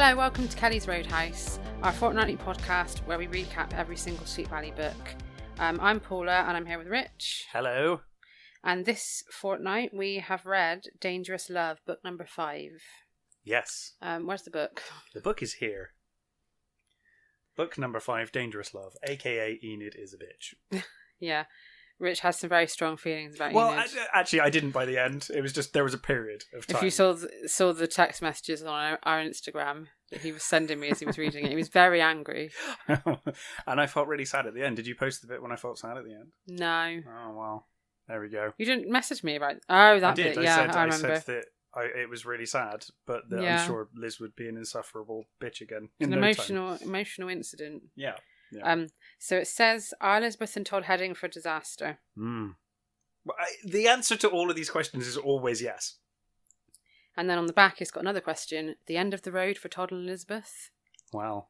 Hello, welcome to Kelly's Roadhouse, our fortnightly podcast where we recap every single Sweet Valley book. I'm Paula and I'm here with Rich. Hello. And this fortnight we have read Dangerous Love, book number 5. Yes. Where's the book? The book is here. Book number 5, Dangerous Love, aka Enid is a bitch. Yeah. Rich has some very strong feelings about Well, Enid. actually, I didn't by the end. It was just, there was a period of time. If you saw the text messages on our Instagram that he was sending me as he was reading it, he was very angry. And I felt really sad at the end. Did you post the bit when I felt sad at the end? No. Oh, well. There we go. You didn't message me about... Oh, that I did. bit. Yeah, I remember. I said that it was really sad, but Yeah. I'm sure Liz would be an insufferable bitch again. It's In an no time. emotional incident. Yeah. Yeah. So it says, are Elizabeth and Todd heading for disaster? Well, the answer to all of these questions is always yes. And then on the back it's got another question. The end of the road for Todd and Elizabeth? Wow.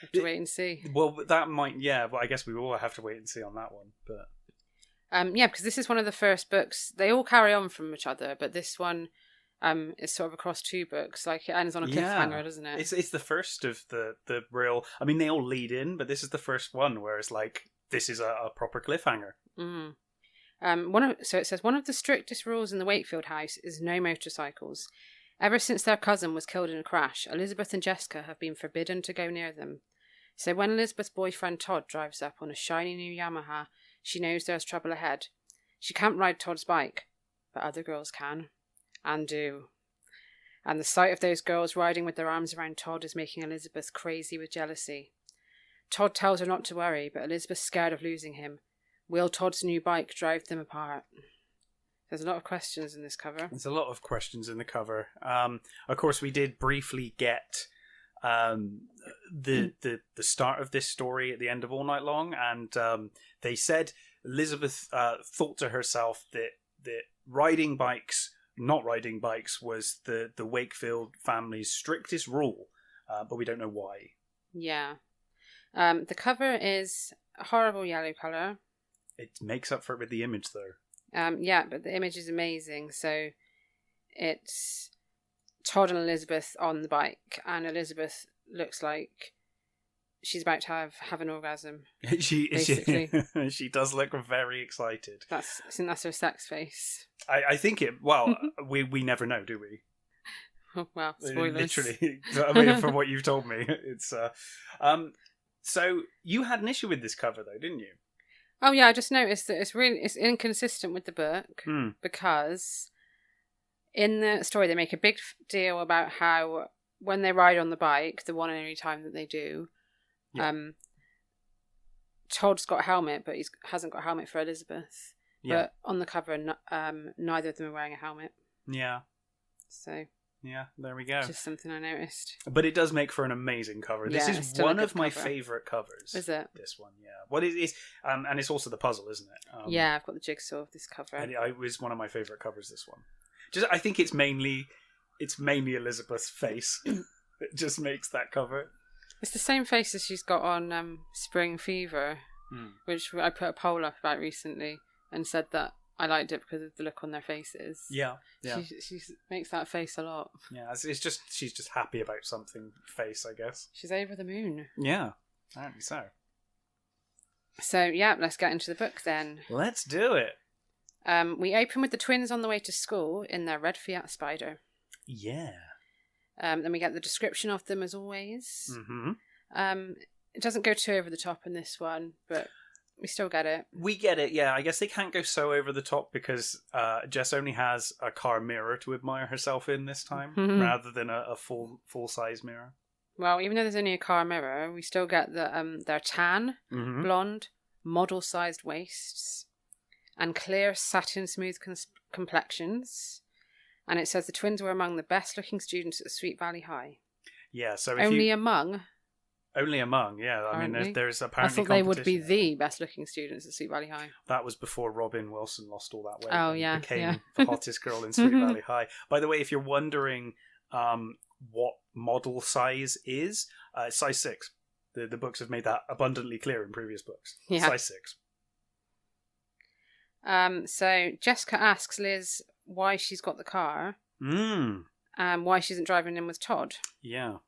We'll have to wait and see. Well, that might, yeah, but I guess we will have to wait and see on that one. But yeah, because this is one of the first books. They all carry on from each other, but this one is sort of across 2 books. Like, it ends on a cliffhanger, doesn't it? It's the first of the real... I mean, they all lead in, but this is the first one where it's like, this is a proper cliffhanger. Mm. So it says, one of the strictest rules in the Wakefield house is no motorcycles. Ever since their cousin was killed in a crash, Elizabeth and Jessica have been forbidden to go near them. So when Elizabeth's boyfriend Todd drives up on a shiny new Yamaha, she knows there's trouble ahead. She can't ride Todd's bike, but other girls can. And do. And the sight of those girls riding with their arms around Todd is making Elizabeth crazy with jealousy. Todd tells her not to worry, but Elizabeth's scared of losing him. Will Todd's new bike drive them apart? There's a lot of questions in this cover. There's a lot of questions in the cover. Of course, we did briefly get the start of this story at the end of All Night Long, and they said Elizabeth thought to herself that not riding bikes was the Wakefield family's strictest rule, but we don't know why. Yeah. The cover is a horrible yellow colour. It makes up for it with the image, though. Yeah, but the image is amazing. So it's Todd and Elizabeth on the bike, and Elizabeth looks like she's about to have an orgasm. Basically. She does look very excited. I think that's her sex face. I think it. Well, we never know, do we? Oh, well, spoilers. Literally, I mean, from what you've told me, it's. So you had an issue with this cover, though, didn't you? Oh yeah, I just noticed that it's inconsistent with the book because in the story they make a big deal about how when they ride on the bike, the one and only time that they do, Todd's got a helmet, but he hasn't got a helmet for Elizabeth. Yeah. But on the cover, neither of them are wearing a helmet. Yeah. So. Yeah, there we go. Just something I noticed. But it does make for an amazing cover. Yeah, this is one of my favourite covers. Is it? This one, yeah. What it is, and it's also the puzzle, isn't it? Yeah, I've got the jigsaw of this cover. And it was one of my favourite covers. This one, I think it's mainly Elizabeth's face. It just makes that cover. It's the same face as she's got on Spring Fever, which I put a poll up about recently and said that I liked it because of the look on their faces. Yeah. She makes that face a lot. Yeah, it's just she's just happy about something face, I guess. She's over the moon. Yeah, apparently so. So, yeah, let's get into the book then. Let's do it. We open with the twins on the way to school in their red Fiat Spider. Yeah. Then we get the description of them as always. Mm-hmm. It doesn't go too over the top in this one, but we still get it. We get it, yeah. I guess they can't go so over the top because Jess only has a car mirror to admire herself in this time, rather than a full-size mirror. Well, even though there's only a car mirror, we still get that they're tan, blonde, model-sized waists, and clear, satin-smooth complexions. And it says the twins were among the best-looking students at Sweet Valley High. Yeah, so Only among, yeah. I mean, there's apparently I thought they would be the best-looking students at Sweet Valley High. That was before Robin Wilson lost all that weight. Oh, yeah. Became the hottest girl in Sweet Valley High. By the way, if you're wondering what model size is, size 6. The books have made that abundantly clear in previous books. Yeah. Size 6. So Jessica asks Liz why she's got the car. Why she isn't driving in with Todd. Yeah.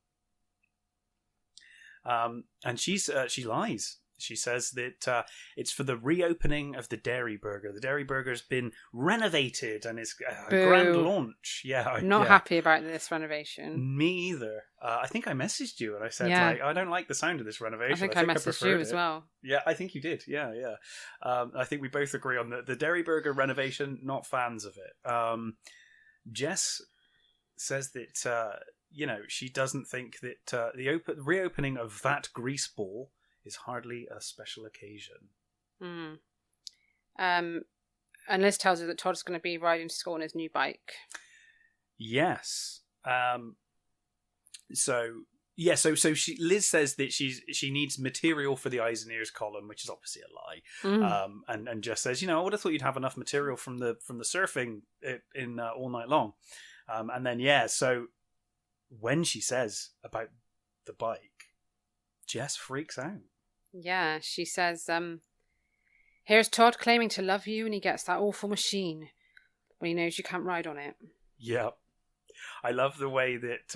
And she lies. She says that it's for the reopening of the Dairy Burger. The Dairy Burger's been renovated and it's a grand launch. Yeah, not happy about this renovation. Me either. I think I messaged you and I said, I don't like the sound of this renovation. I think I messaged you as well. Yeah, I think you did. Yeah. I think we both agree on the Dairy Burger renovation. Not fans of it. Jess says that she doesn't think that the reopening of that grease ball is hardly a special occasion. And Liz tells her that Todd's going to be riding to school on his new bike. Yes. So Liz says that she needs material for the eyes and ears column, which is obviously a lie. And Jess says, I would have thought you'd have enough material from the surfing in All Night Long. And then so when she says about the bike, Jess freaks out. Yeah, she says, here's Todd claiming to love you and he gets that awful machine, but he knows you can't ride on it. Yeah. I love the way that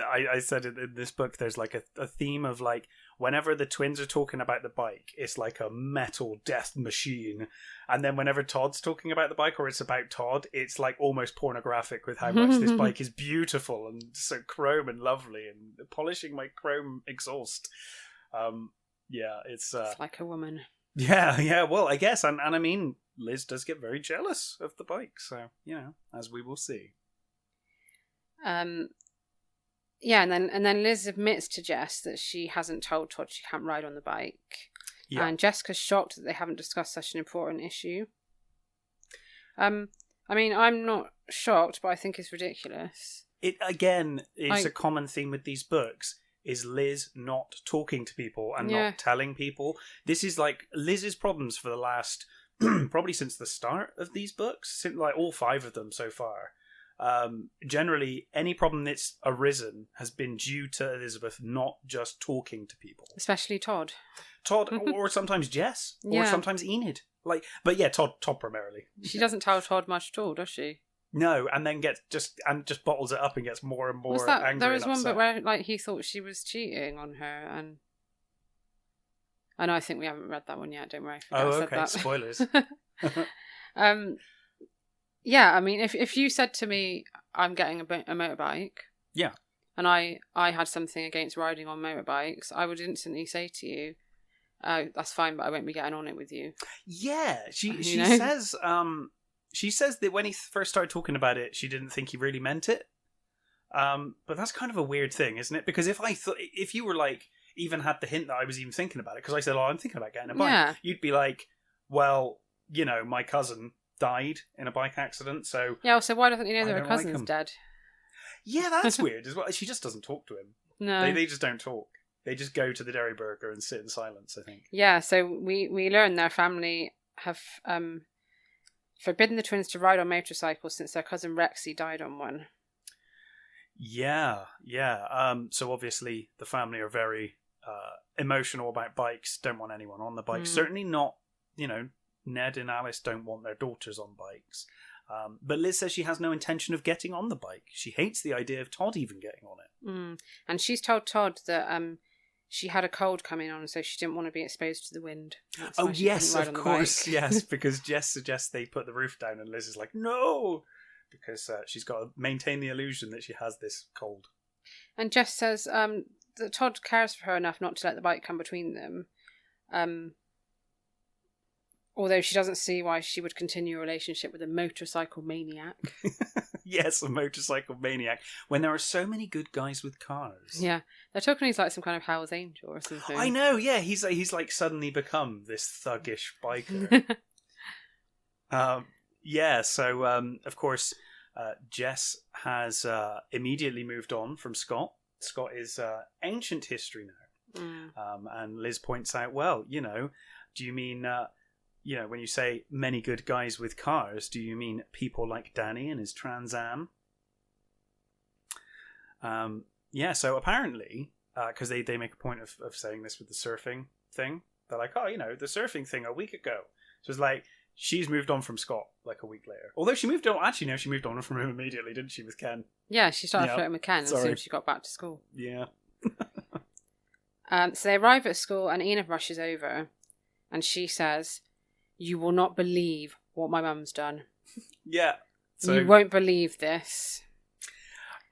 I said in this book there's like a theme of like whenever the twins are talking about the bike, it's like a metal death machine. And then whenever Todd's talking about the bike or it's about Todd, it's like almost pornographic with how much this bike is beautiful and so chrome and lovely and polishing my chrome exhaust. It's like a woman. Yeah, well, I guess. And I mean, Liz does get very jealous of the bike. So, as we will see. And then Liz admits to Jess that she hasn't told Todd she can't ride on the bike. Yeah. And Jessica's shocked that they haven't discussed such an important issue. I mean, I'm not shocked, but I think it's ridiculous. It, again, is a common theme with these books, is Liz not talking to people and not telling people. This is like Liz's problems for the last, probably since the start of these books, since like all 5 of them so far. Generally, any problem that's arisen has been due to Elizabeth not just talking to people. Especially Todd, or sometimes Jess, or sometimes Enid. Todd primarily. She doesn't tell Todd much at all, does she? No, and then just bottles it up and gets more and more angry. There was and one bit where he thought she was cheating on her, and I know I think we haven't read that one yet. Don't worry. Okay. Spoilers. Yeah, I mean, if you said to me, "I'm getting a motorbike," and I had something against riding on motorbikes, I would instantly say to you, "That's fine, but I won't be getting on it with you." Yeah, she says. She says that when he first started talking about it, she didn't think he really meant it. But that's kind of a weird thing, isn't it? Because if you were like, even had the hint that I was even thinking about it, because I said, I'm thinking about getting a bike, you'd be like, well, my cousin died in a bike accident, so... Yeah, so why doesn't he know that her cousin's dead? Yeah, that's weird as well. She just doesn't talk to him. No. They just don't talk. They just go to the Dairy Burger and sit in silence, I think. Yeah, so we learn their family have... forbidden the twins to ride on motorcycles since their cousin Rexy died on one. Yeah. So obviously the family are very emotional about bikes, don't want anyone on the bike. Certainly not, Ned and Alice don't want their daughters on bikes. But Liz says she has no intention of getting on the bike. She hates the idea of Todd even getting on it. And she's told Todd that she had a cold coming on, so she didn't want to be exposed to the wind. Oh, yes, of course. Yes, because Jess suggests they put the roof down and Liz is like, no! Because she's got to maintain the illusion that she has this cold. And Jess says that Todd cares for her enough not to let the bike come between them. Although she doesn't see why she would continue a relationship with a motorcycle maniac. Yes, a motorcycle maniac. When there are so many good guys with cars. Yeah, they're talking he's like some kind of Hell's Angel or something. I know. Yeah, he's like suddenly become this thuggish biker. So of course, Jess has immediately moved on from Scott. Scott is ancient history now, and Liz points out, well, do you mean? When you say many good guys with cars, do you mean people like Danny and his Trans Am? So apparently, because they make a point of saying this with the surfing thing, they're like, the surfing thing a week ago. So it's like, she's moved on from Scott like a week later. Although she moved on, she moved on from him immediately, didn't she, with Ken? Yeah, she started flirting with Ken as soon as she got back to school. Yeah. So they arrive at school and Enid rushes over and she says, "You will not believe what my mum's done. Yeah. So, you won't believe this.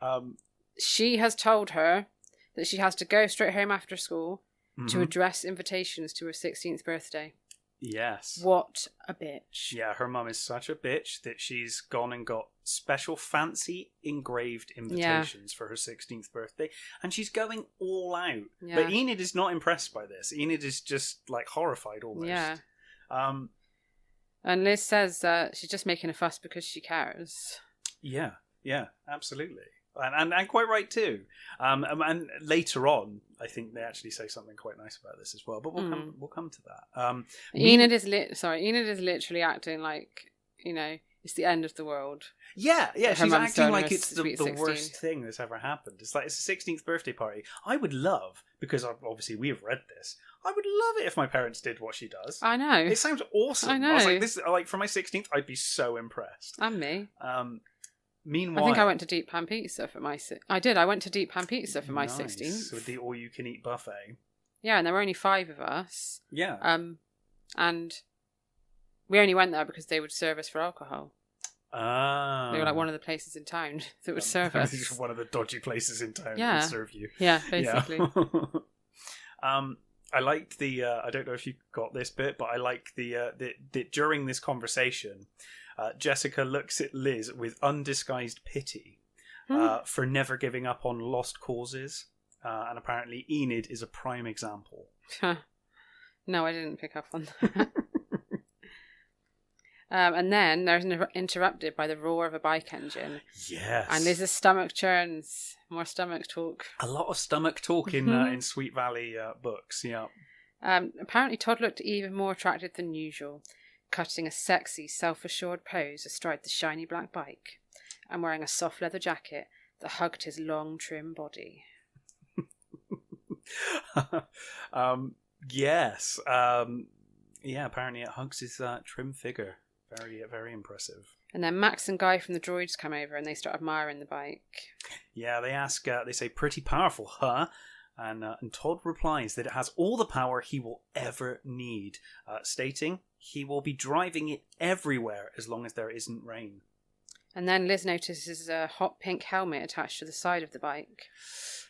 Um, She has told her that she has to go straight home after school to mhm. address invitations to her 16th birthday. Yes. What a bitch." Yeah, her mum is such a bitch that she's gone and got special fancy engraved invitations for her 16th birthday, and she's going all out. Yeah. But Enid is not impressed by this. Enid is just like horrified almost. Yeah. Um, And Liz says that she's just making a fuss because she cares. yeah, absolutely. And quite right too. And later on, I think they actually say something quite nice about this as well. But we'll come to that. Enid is literally acting like, it's the end of the world. Yeah, she's acting like it's the 16th. worst thing that's ever happened. It's like it's a 16th birthday party. I would love, because obviously we have read this, I would love it if my parents did what she does. I know. It sounds awesome. I know. I was like, for my 16th, I'd be so impressed. And me. Meanwhile, I think I went to Deep Pan Pizza for my... I did. I went to Deep Pan Pizza for my nice. 16th. With the all-you-can-eat buffet. Yeah, and there were only 5 of us. Yeah. And we only went there because they would serve us for alcohol. Ah. They were like one of the places in town that would serve us. Just one of the dodgy places in town that would serve you. Yeah, basically. Yeah. I liked the... I don't know if you got this bit, but I like the during this conversation, Jessica looks at Liz with undisguised pity for never giving up on lost causes. And apparently Enid is a prime example. No, I didn't pick up on that. And then there's interrupted by the roar of a bike engine. Yes. And Liz's stomach churns. More stomach talk. A lot of stomach talk in Sweet Valley books, yeah. Apparently Todd looked even more attractive than usual, cutting a sexy, self-assured pose astride the shiny black bike and wearing a soft leather jacket that hugged his long, trim body. Yes. Yeah, apparently it hugs his trim figure. Very, very impressive. And then Max and Guy from the droids come over and they start admiring the bike. Yeah, they ask, they say, pretty powerful, huh? And Todd replies that it has all the power he will ever need, stating he will be driving it everywhere as long as there isn't rain. And then Liz notices a hot pink helmet attached to the side of the bike.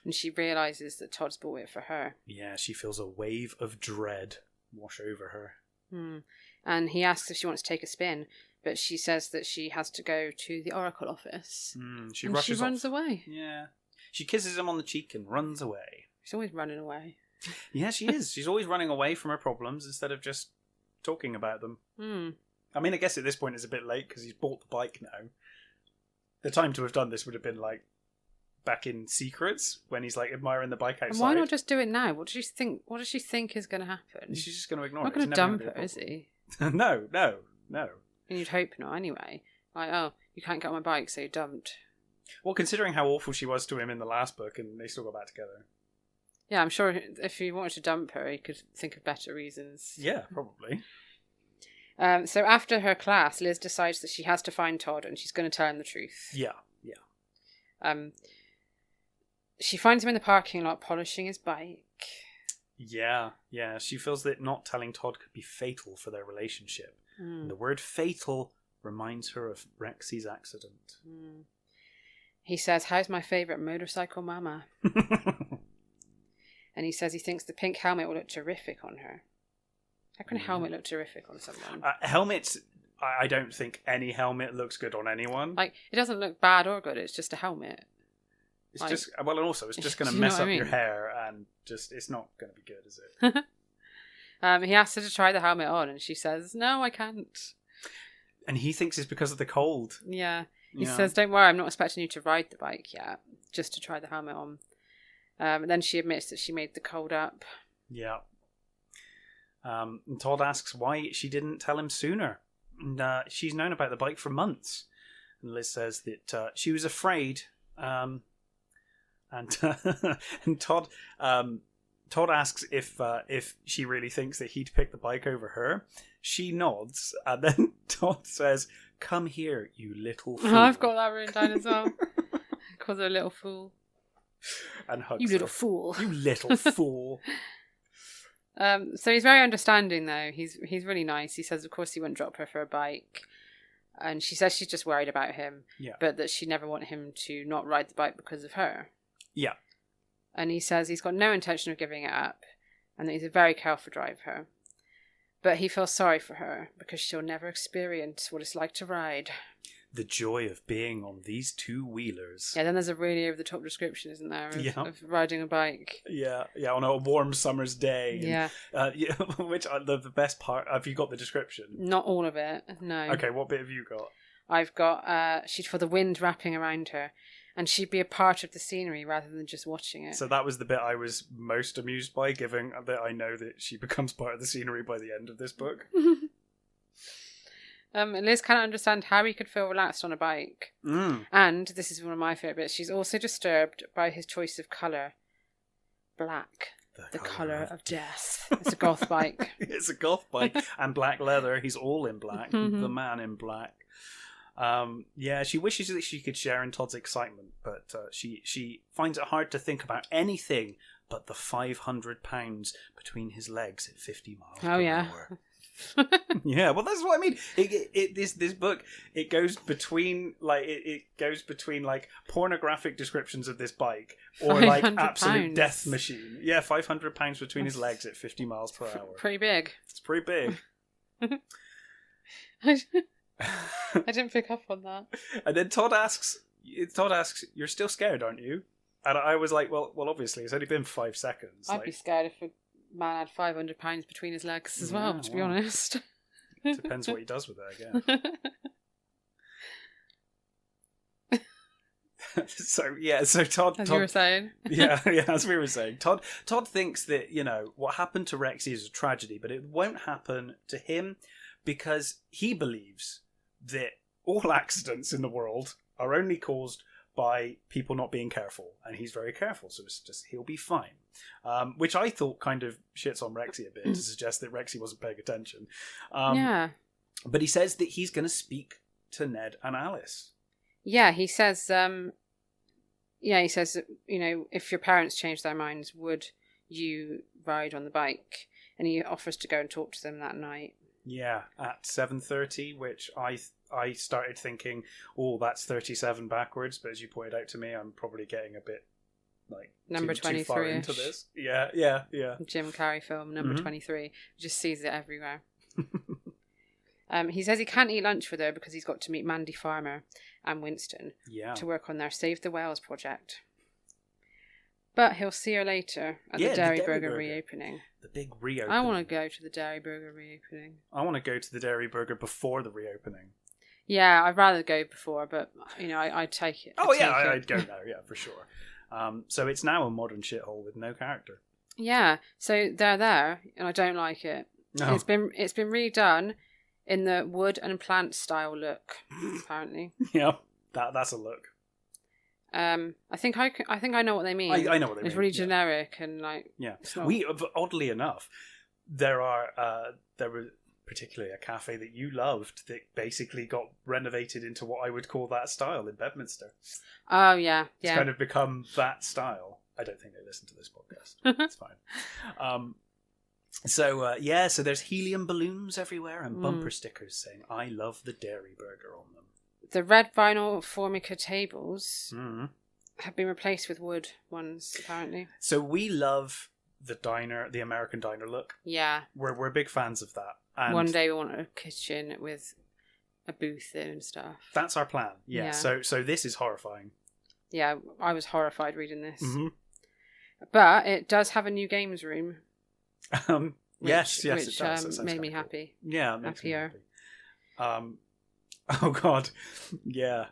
And she realises that Todd's bought it for her. Yeah, she feels a wave of dread wash over her. And he asks if she wants to take a spin, but she says that she has to go to the Oracle office. She runs away. Yeah. She kisses him on the cheek and runs away. She's always running away. Yeah, she is. She's always running away from her problems instead of just talking about them. I mean, I guess at this point it's a bit late because he's bought the bike now. The time to have done this would have been like back in Secrets when he's like admiring the bike outside. And why not just do it now? What does she think is going to happen? She's just going to ignore it. it. Not going to dump her, is he? No. And you'd hope not anyway. Like, oh, you can't get on my bike, so you dumped. Well, considering how awful she was to him in the last book, and they still got back together. Yeah, I'm sure if he wanted to dump her, he could think of better reasons. Yeah, probably. So after her class, Liz decides that she has to find Todd and she's going to tell him the truth. Yeah. She finds him in the parking lot polishing his bike. Yeah. She feels that not telling Todd could be fatal for their relationship. And the word fatal reminds her of Rexy's accident. He says, "How's my favourite motorcycle mama?" And he says he thinks the pink helmet will look terrific on her. How can a helmet look terrific on someone? Helmets, I don't think any helmet looks good on anyone. Like, it doesn't look bad or good, it's just a helmet. It's like, just, well, and also it's just going to mess up your hair and just, it's not going to be good, is it? He asks her to try the helmet on and she says, "No, I can't." And he thinks it's because of the cold. Yeah. He says, "Don't worry, I'm not expecting you to ride the bike yet, just to try the helmet on." And then she admits that she made the cold up. Yeah. And Todd asks why she didn't tell him sooner. And she's known about the bike for months. And Liz says that she was afraid. And Todd asks if she really thinks that he'd pick the bike over her. She nods, and then Todd says, "Come here, you little fool." I've got that written down as well. Calls her a little fool. And hugs You little her. fool. You little fool. So he's very understanding, though. He's really nice. He says, of course, he wouldn't drop her for a bike. And she says she's just worried about him. Yeah. But that she never want him to not ride the bike because of her. Yeah. And he says he's got no intention of giving it up. And that he's a very careful driver. But he feels sorry for her because she'll never experience what it's like to ride. The joy of being on these two-wheelers. Yeah, then there's a really over-the-top description, isn't there, of riding a bike. Yeah, on a warm summer's day. Yeah. Which the best part. Have you got the description? Not all of it, no. Okay, what bit have you got? I've got, she'd feel the wind wrapping around her, and she'd be a part of the scenery rather than just watching it. So that was the bit I was most amused by, given that I know that she becomes part of the scenery by the end of this book. Liz can't understand how he could feel relaxed on a bike. And, this is one of my favourite bits, she's also disturbed by his choice of colour. Black. The colour of death. It's a goth bike. It's a goth bike. And black leather. He's all in black. The man in black. She wishes that she could share in Todd's excitement, but she finds it hard to think about anything but the £500 between his legs at 50 miles per hour. Yeah, well, that's what I mean. This book, it goes between like pornographic descriptions of this bike or like absolute death machine. Yeah, £500 between his legs at 50 miles per hour. Pretty big. It's pretty big. I didn't pick up on that. And then Todd asks, "You're still scared, aren't you?" And I was like, "Well, obviously, it's only been 5 seconds." I'd be scared if a man had £500 between his legs as well, to be honest. Depends what he does with it, I guess. So Todd... As you were saying. Yeah, as we were saying. Todd thinks that, what happened to Rexy is a tragedy, but it won't happen to him because he believes that all accidents in the world are only caused by people not being careful, and he's very careful, so it's just he'll be fine. Which I thought kind of shits on Rexy a bit to suggest that Rexy wasn't paying attention. But he says that he's going to speak to Ned and Alice. Yeah, he says. He says that, if your parents change their minds, would you ride on the bike? And he offers to go and talk to them that night. Yeah, at 7:30, which I started thinking, oh, that's 37 backwards. But as you pointed out to me, I'm probably getting a bit number 23 too far into this. Yeah. Jim Carrey film number 23. Just sees it everywhere. He says he can't eat lunch with her because he's got to meet Mandy Farmer and Winston to work on their Save the Whales project. But he'll see her later at the Dairy Burger reopening. The big reopening. I want to go to the Dairy Burger reopening. I want to go to the Dairy Burger before the reopening. Yeah, I'd rather go before, but, I'd take it. I'd go now, for sure. So it's now a modern shithole with no character. Yeah, so they're there, and I don't like it. No. It's been redone in the wood and plant style look, apparently. Yeah, that's a look. I think I know what they mean. I know what they mean. It's really generic and oddly enough, there was particularly a cafe that you loved that basically got renovated into what I would call that style in Bedminster. Oh yeah. It's kind of become that style. I don't think they listen to this podcast. It's fine. So there's helium balloons everywhere and bumper stickers saying "I love the Dairy Burger" on them. The red vinyl Formica tables have been replaced with wood ones, apparently. So we love the American diner look. Yeah. We're big fans of that. And one day we want a kitchen with a booth in and stuff. That's our plan. Yeah. So this is horrifying. Yeah, I was horrified reading this. Mm-hmm. But it does have a new games room. Yes, it does. Which made me happy. Yeah, it makes me happy. Oh God, yeah.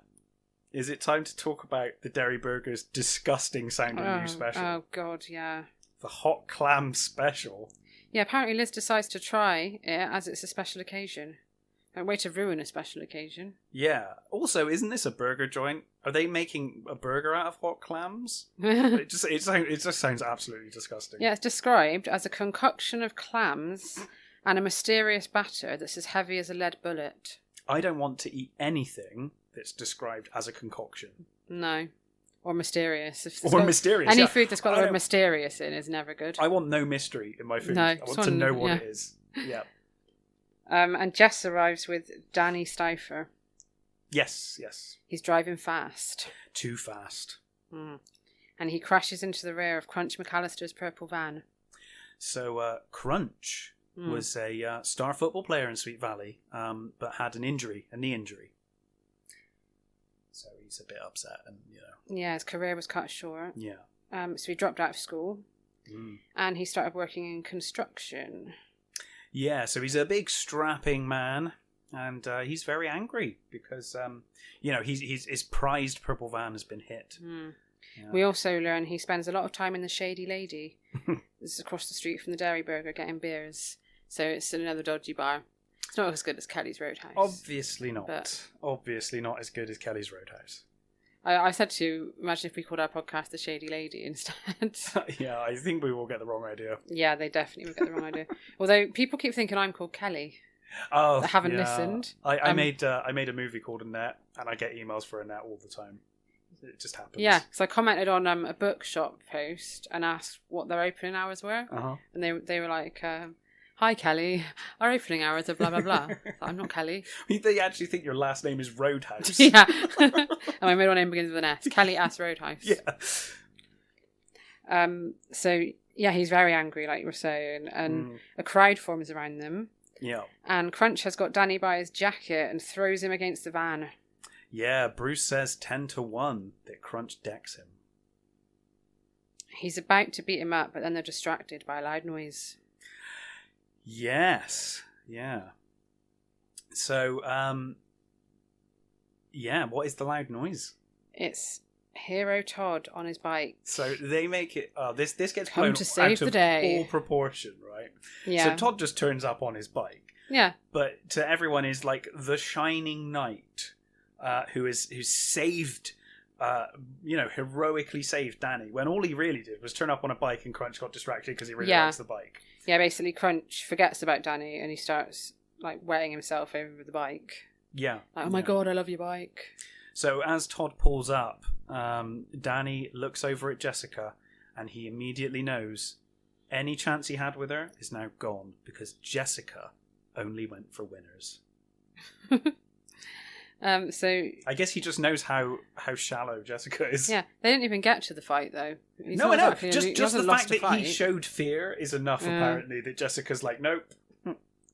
Is it time to talk about the Dairy Burger's disgusting sounding new special? Oh God, yeah. The hot clam special. Yeah, apparently Liz decides to try it as it's a special occasion. A way to ruin a special occasion. Yeah. Also, isn't this a burger joint? Are they making a burger out of hot clams? it just sounds absolutely disgusting. Yeah, it's described as a concoction of clams and a mysterious batter that's as heavy as a lead bullet. I don't want to eat anything that's described as a concoction. No. Or mysterious. Mysterious. Any yeah. food that's got the word mysterious in is never good. I want no mystery in my food. No, I want to know what it is. Yeah. And Jess arrives with Danny Stifer. Yes. He's driving fast. Too fast. And he crashes into the rear of Crunch McAllister's purple van. So Crunch was a star football player in Sweet Valley, but had an injury, a knee injury. So he's a bit upset, and Yeah, his career was cut short. Yeah. So he dropped out of school, and he started working in construction. Yeah, so he's a big strapping man, and he's very angry because his prized purple van has been hit. Yeah. We also learn he spends a lot of time in the Shady Lady. This is across the street from the Dairy Burger getting beers. So it's another dodgy bar. It's not as good as Kelly's Roadhouse. Obviously not. Obviously not as good as Kelly's Roadhouse. I said to you, imagine if we called our podcast The Shady Lady instead. Yeah, I think we will get the wrong idea. Yeah, they definitely will get the wrong idea. Although people keep thinking I'm called Kelly. Oh, I haven't listened. I made a movie called Annette, and I get emails for Annette all the time. It just happens. Yeah, because I commented on a bookshop post and asked what their opening hours were, and they were like, "Hi Kelly, our opening hours are blah blah blah." I'm not Kelly. They actually think your last name is Roadhouse. Yeah, and my middle name begins with an S. Kelly S Roadhouse. Yeah. So yeah, he's very angry, like you were saying, and a crowd forms around them. Yeah. And Crunch has got Danny by his jacket and throws him against the van. Yeah, Bruce says 10-1 that Crunch decks him. He's about to beat him up, but then they're distracted by a loud noise. Yes. Yeah. So, what is the loud noise? It's Hero Todd on his bike. So they make it... this gets Come blown to save out the day. of all proportion, right? Yeah. So Todd just turns up on his bike. Yeah. But to everyone is like the shining knight who's saved... heroically saved Danny, when all he really did was turn up on a bike and Crunch got distracted because he really likes the bike. Yeah, basically Crunch forgets about Danny and he starts like wetting himself over the bike. Yeah. Like, oh my god, I love your bike. So as Todd pulls up, Danny looks over at Jessica and he immediately knows any chance he had with her is now gone because Jessica only went for winners. So I guess he just knows how shallow Jessica is. Yeah, they didn't even get to the fight though. No, I know. Just the fact that he showed fear is enough. Apparently, that Jessica's like, nope.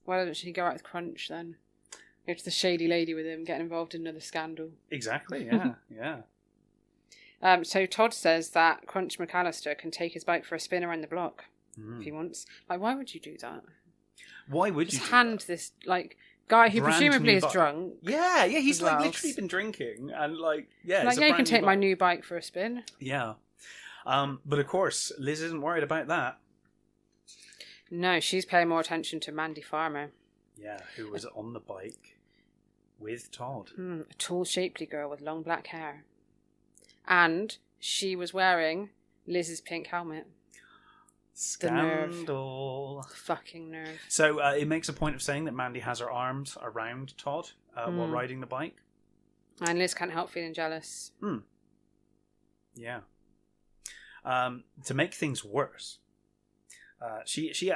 Why doesn't she go out with Crunch then? Go to the Shady Lady with him, get involved in another scandal. Exactly. Yeah, yeah. So Todd says that Crunch McAllister can take his bike for a spin around the block if he wants. Like, why would you do that? Why would just you hand this guy who presumably is drunk? Yeah, he's like literally been drinking and you can take my new bike for a spin. Yeah, but of course Liz isn't worried about that. No, she's paying more attention to Mandy Farmer. Yeah, who was on the bike with Todd. A tall, shapely girl with long black hair, and she was wearing Liz's pink helmet. Scandal. The fucking nerve. So it makes a point of saying that Mandy has her arms around Todd while riding the bike. And Liz can't help feeling jealous. Yeah. To make things worse, so she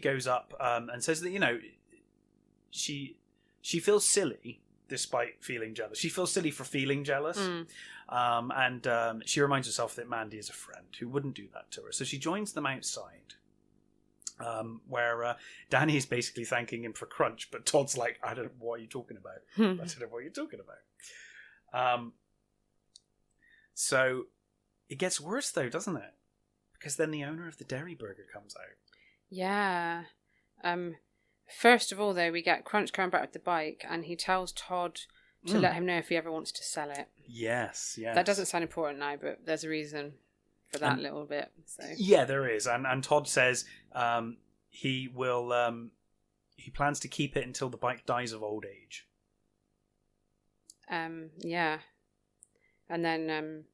goes up and says that, she feels silly despite feeling jealous. She feels silly for feeling jealous. And she reminds herself that Mandy is a friend who wouldn't do that to her. So she joins them outside, where Danny is basically thanking him for Crunch, but Todd's like, I don't know what you're talking about. I don't know what you're talking about. So it gets worse though, doesn't it? Because then the owner of the Dairy Burger comes out. Yeah. First of all, though, we get Crunch coming back with the bike, and he tells Todd to let him know if he ever wants to sell it. Yes. That doesn't sound important now, but there's a reason for that little bit. So. Yeah, there is. And Todd says he will. He plans to keep it until the bike dies of old age. Yeah. And then,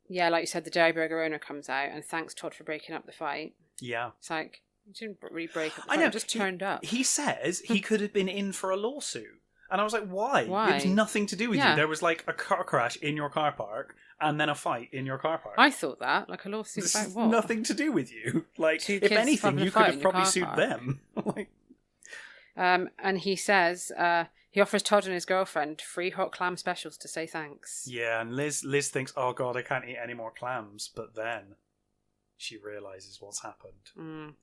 like you said, the Dairy Burger owner comes out and thanks Todd for breaking up the fight. Yeah. It's like, he didn't really break up the fight, I know. He just turned up. He says he could have been in for a lawsuit. And I was like, why? Why? It was nothing to do with Yeah. you. There was like a car crash in your car park and then a fight in your car park. I thought that, like a lawsuit This about is what? nothing to do with you. Like, Two if kids anything, having a you fight could in have your probably car sued park. them. Like, And he says he offers Todd and his girlfriend 3 hot clam specials to say thanks. yeah, and Liz thinks, oh god, I can't eat any more clams. But then she realises what's happened.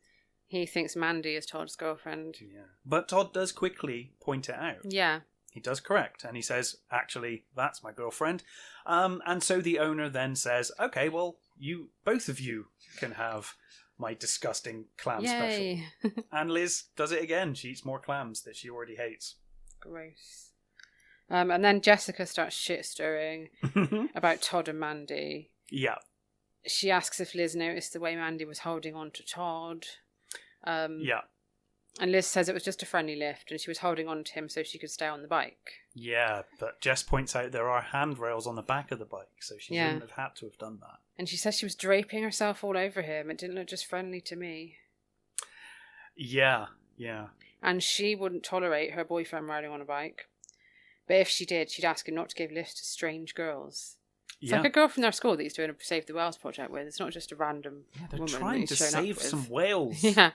He thinks Mandy is Todd's girlfriend. Yeah. But Todd does quickly point it out. Yeah. He does correct, and he says, actually, that's my girlfriend. And so the owner then says, okay, well, both of you can have my disgusting clam Yay. special. And Liz does it again. She eats more clams that she already hates. Gross. And then Jessica starts shit stirring about Todd and Mandy. Yeah. She asks if Liz noticed the way Mandy was holding on to Todd. Yeah. And Liz says it was just a friendly lift and she was holding on to him so she could stay on the bike. Yeah, but Jess points out there are handrails on the back of the bike, so she wouldn't have had to have done that. And she says she was draping herself all over him. It didn't look just friendly to me. Yeah, yeah. And she wouldn't tolerate her boyfriend riding on a bike. But if she did, she'd ask him not to give lifts to strange girls. It's like a girl from their school that he's doing a Save the Whales project with. It's not just a random they're woman trying that to he's shown save up with. some whales. Yeah.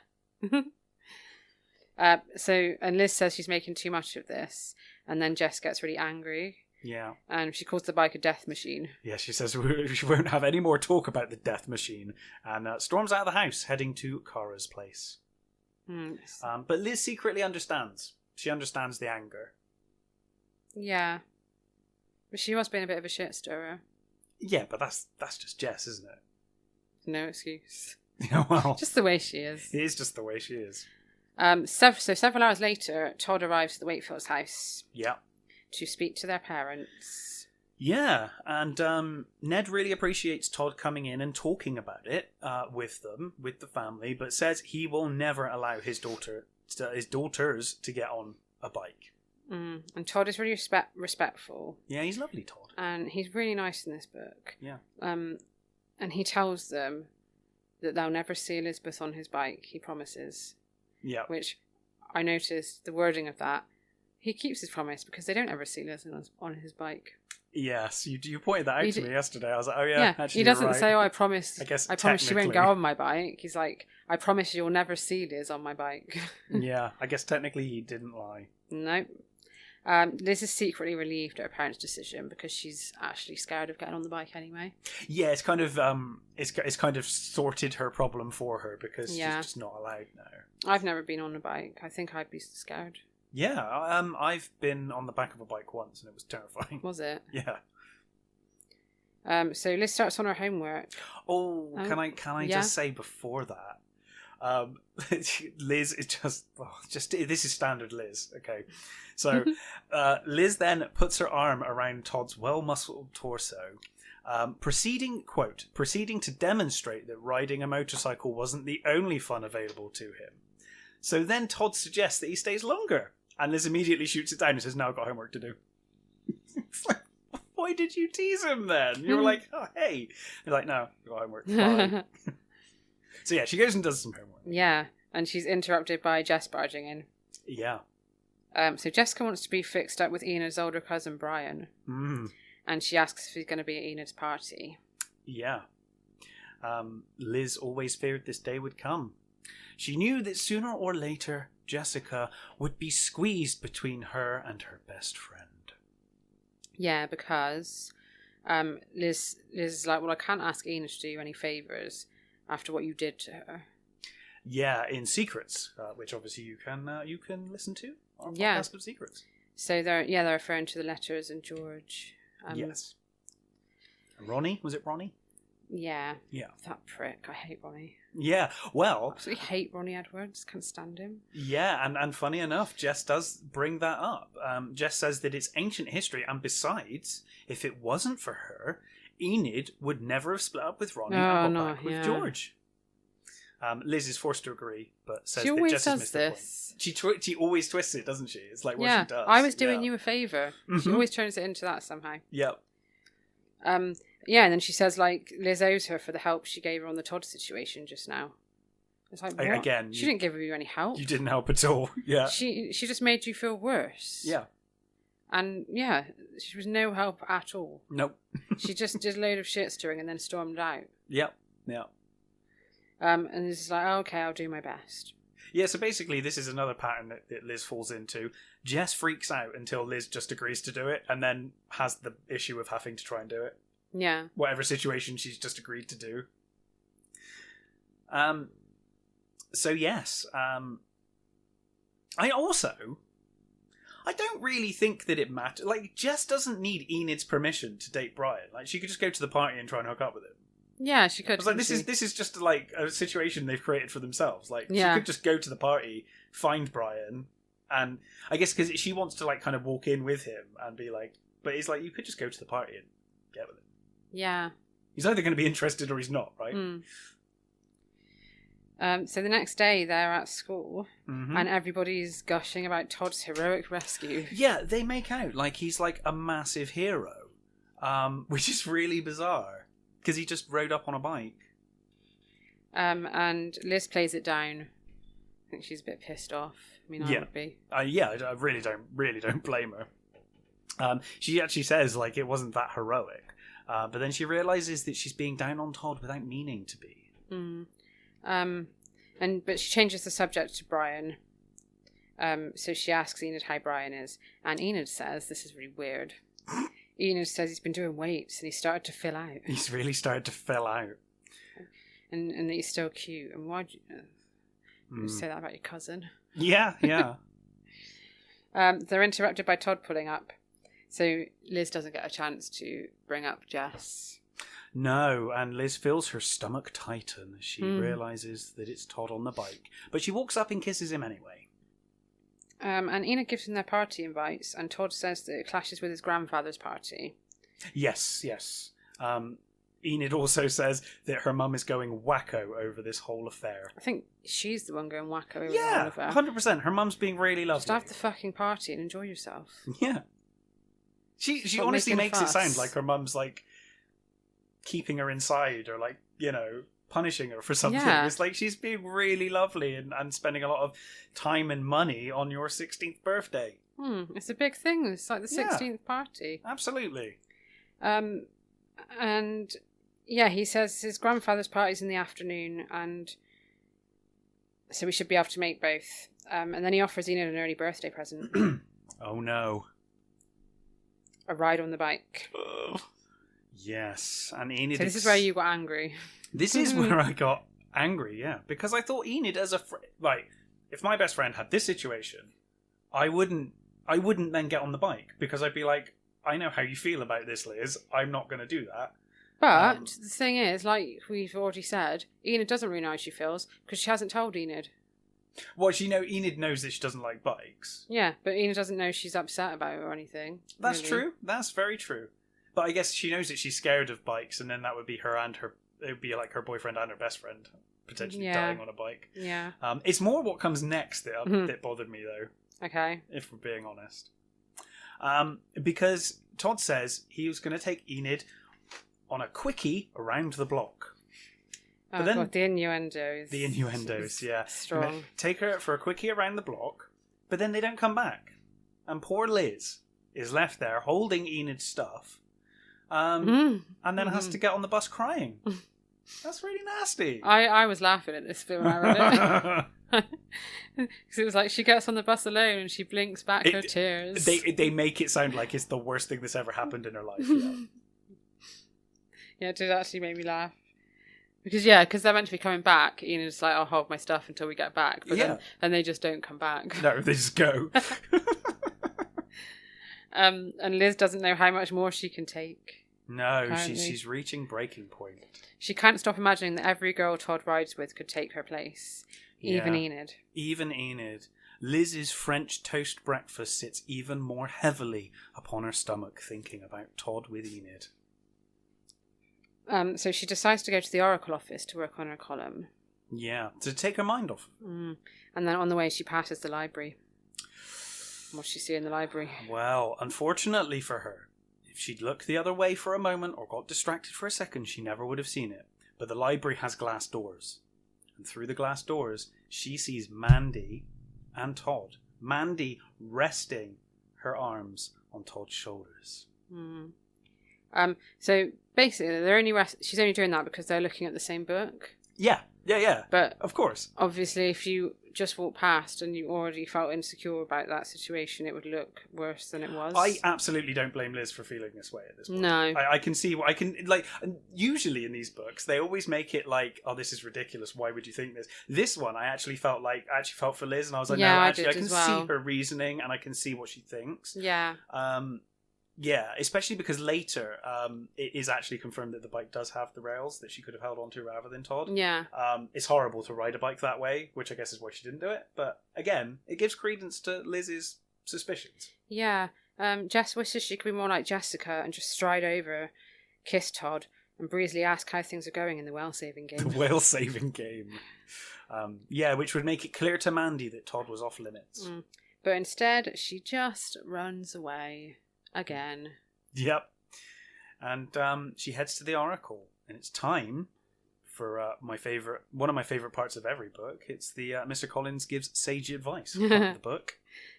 And Liz says she's making too much of this. And then Jess gets really angry. Yeah. And she calls the bike a death machine. Yeah, she says she won't have any more talk about the death machine. And storms out of the house, heading to Kara's place. But Liz secretly understands. She understands the anger. Yeah. But she was being a bit of a shit stirrer. Yeah, but that's just Jess, isn't it? No excuse. Yeah, well, Just the way she is. it is just the way she is. So several hours later, Todd arrives at the Wakefield's house. Yeah. To speak to their parents. Yeah, and Ned really appreciates Todd coming in and talking about it with them, with the family, but says he will never allow his daughters to get on a bike. And Todd is really respectful. Yeah, he's lovely, Todd. And he's really nice in this book. Yeah. And he tells them that they'll never see Elizabeth on his bike, he promises. Yeah. Which, I noticed the wording of that. He keeps his promise because they don't ever see Liz on his bike. Yes, you pointed that out to me yesterday. I was like, oh yeah, actually he doesn't you're right. say, "Oh, I promise you won't get on my bike." He's like, "I promise you'll never see Liz on my bike." Yeah, I guess technically he didn't lie. No. Liz is secretly relieved at her parents' decision because she's actually scared of getting on the bike anyway. Yeah, it's kind of it's kind of sorted her problem for her because she's just not allowed now. I've never been on a bike. I think I'd be scared. Yeah, I've been on the back of a bike once and it was terrifying. Was it? Yeah. So Liz starts on her homework. Oh, can I just say before that, Liz is just this is standard Liz. Okay, so Liz then puts her arm around Todd's well-muscled torso, proceeding to demonstrate that riding a motorcycle wasn't the only fun available to him. So then Todd suggests that he stays longer, and Liz immediately shoots it down and says, "No, I've got homework to do." It's like, why did you tease him then? You were like, "Oh, hey." You're like, "No, I've got homework." Bye. So yeah, she goes and does some homework. Yeah, and she's interrupted by Jess barging in. Yeah. So Jessica wants to be fixed up with Enid's older cousin Brian. And she asks if he's going to be at Enid's party. Yeah. Liz always feared this day would come. She knew that sooner or later Jessica would be squeezed between her and her best friend. Yeah, because Liz is like, well, I can't ask Enid to do you any favours after what you did to her. Yeah, in Secrets, which obviously you can listen to on Podcast of Secrets. So they're referring to the letters and George. Yes. And Ronnie, was it Ronnie? Yeah. Yeah. That prick. I hate Ronnie. Yeah, well... I absolutely hate Ronnie Edwards. Can't stand him. Yeah, and funny enough, Jess does bring that up. Jess says that it's ancient history, and besides, if it wasn't for her, Enid would never have split up with Ronnie and got back with George. Liz is forced to agree, but says she that Jess has missed this. She always twists it, doesn't she? It's like what she does. I was doing you a favour. She always turns it into that somehow. Yep. Yeah, and then she says, like, Liz owes her for the help she gave her on the Todd situation just now. It's like, what? Again, she didn't give you any help. You didn't help at all. Yeah. She just made you feel worse. Yeah. And yeah, she was no help at all. Nope. She just did a load of shit stirring and then stormed out. Yep. And it's like, oh, okay, I'll do my best. Yeah, so basically this is another pattern that Liz falls into. Jess freaks out until Liz just agrees to do it and then has the issue of having to try and do it. Yeah. Whatever situation she's just agreed to do. So yes. I don't really think that it matters. Like, Jess doesn't need Enid's permission to date Brian. Like, she could just go to the party and try and hook up with him. Yeah, she could. I was like, this is just like a situation they've created for themselves. Like, yeah. She could just go to the party, find Brian, and I guess because she wants to like kind of walk in with him and be like, but it's like you could just go to the party and get with him. Yeah. He's either going to be interested or he's not, right? So the next day they're at school Mm-hmm. and everybody's gushing about Todd's heroic rescue. Yeah, they make out like he's like a massive hero, which is really bizarre because he just rode up on a bike. And Liz plays it down. I think she's a bit pissed off. I mean, I would be. Yeah, I really don't blame her. She actually says like it wasn't that heroic, but then she realizes that she's being down on Todd without meaning to be. But she changes the subject to Brian. So she asks Enid how Brian is, and Enid says, this is really weird. Enid says he's been doing weights and he started to fill out. He's really started to fill out. And that he's still cute. And why'd you say that about your cousin? Yeah. They're interrupted by Todd pulling up. So Liz doesn't get a chance to bring up Jess. No, and Liz feels her stomach tighten as she realises that it's Todd on the bike. But she walks up and kisses him anyway. And Enid gives him their party invites, and Todd says that it clashes with his grandfather's party. Yes. Enid also says that her mum is going wacko over this whole affair. I think she's the one going wacko over the whole affair. 100%. Her mum's being really lovely. Just have the fucking party and enjoy yourself. Yeah. She honestly makes it sound like her mum's like keeping her inside or like, you know, punishing her for something. Yeah. It's like she's being really lovely and spending a lot of time and money on your 16th birthday. It's a big thing. It's like the 16th party. Absolutely. And yeah, he says his grandfather's party's in the afternoon, and so we should be able to make both. And then he offers Enid an early birthday present. Oh no. A ride on the bike. Yes, and Enid. So this is where you got angry. This is where I got angry, yeah, because I thought Enid as a like, if my best friend had this situation, I wouldn't then get on the bike because I'd be like, I know how you feel about this, Liz. I'm not going to do that. But the thing is, like we've already said, Enid doesn't really know how she feels because she hasn't told Enid. Well, Enid knows that she doesn't like bikes. Yeah, but Enid doesn't know she's upset about it or anything. That's really. true. That's very true. But I guess she knows that she's scared of bikes, and then that would be her and her. It would be like her boyfriend and her best friend potentially dying on a bike. Yeah. It's more what comes next that bothered me, though. Okay. If we're being honest. Because Todd says he was going to take Enid on a quickie around the block. But then, God, the innuendos. The innuendos, yeah. Strong. Take her for a quickie around the block, but then they don't come back. And poor Liz is left there holding Enid's stuff, and then has to get on the bus crying. That's really nasty. I was laughing at this bit when I read it. Because it was like she gets on the bus alone and she blinks back her tears. They make it sound like it's the worst thing that's ever happened in her life. Yeah, yeah, it did actually make me laugh. Because they're meant to be coming back. Enid's like, I'll hold my stuff until we get back. But then they just don't come back. No, they just go. And Liz doesn't know how much more she can take. No, she's reaching breaking point. She can't stop imagining that every girl Todd rides with could take her place. Even Enid. Even Enid. Liz's French toast breakfast sits even more heavily upon her stomach thinking about Todd with Enid. So she decides to go to the Oracle office to work on her column. Yeah, to take her mind off. And then on the way she passes the library. What's she see in the library? Well, unfortunately for her, if she'd looked the other way for a moment or got distracted for a second, she never would have seen it. But the library has glass doors. And through the glass doors, she sees Mandy and Todd. Mandy resting her arms on Todd's shoulders. Mm. So basically, she's only doing that because they're looking at the same book. Yeah. But of course, obviously, if you just walked past and you already felt insecure about that situation, it would look worse than it was. I absolutely don't blame Liz for feeling this way at this point. No. I can see what I can, like, usually in these books, they always make it like, oh, this is ridiculous. Why would you think this? This one, I actually felt for Liz, and I was like, yeah, no, actually, I can well. see her reasoning, and I can see what she thinks. Yeah. Yeah, especially because later it is actually confirmed that the bike does have the rails that she could have held onto rather than Todd. Yeah. It's horrible to ride a bike that way, which I guess is why she didn't do it. But again, it gives credence to Liz's suspicions. Yeah. Jess wishes she could be more like Jessica and just stride over, kiss Todd, and breezily ask how things are going in the whale-saving game. The whale-saving game. Yeah, which would make it clear to Mandy that Todd was off limits. But instead, she just runs away. Again. Yep. And she heads to the Oracle, and it's time for one of my favourite parts of every book. It's the Mr. Collins gives sage advice part of the book.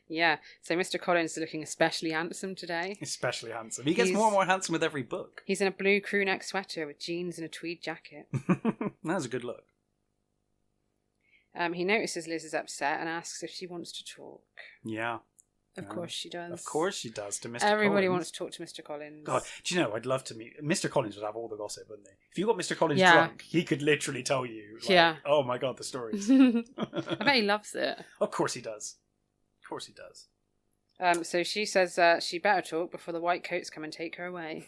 Yeah, so Mr. Collins is looking especially handsome today. Especially handsome. He gets more and more handsome with every book. He's in a blue crew neck sweater with jeans and a tweed jacket. That's a good look. He notices Liz is upset and asks if she wants to talk. Yeah. Of course she does. Of course she does to Mr. Everybody Collins. wants to talk to Mr. Collins. God, do you know, I'd love to meet... Mr. Collins would have all the gossip, wouldn't he? If you got Mr. Collins drunk, he could literally tell you, like, oh my God, the stories. I bet he loves it. Of course he does. Of course he does. So she says she better talk before the white coats come and take her away.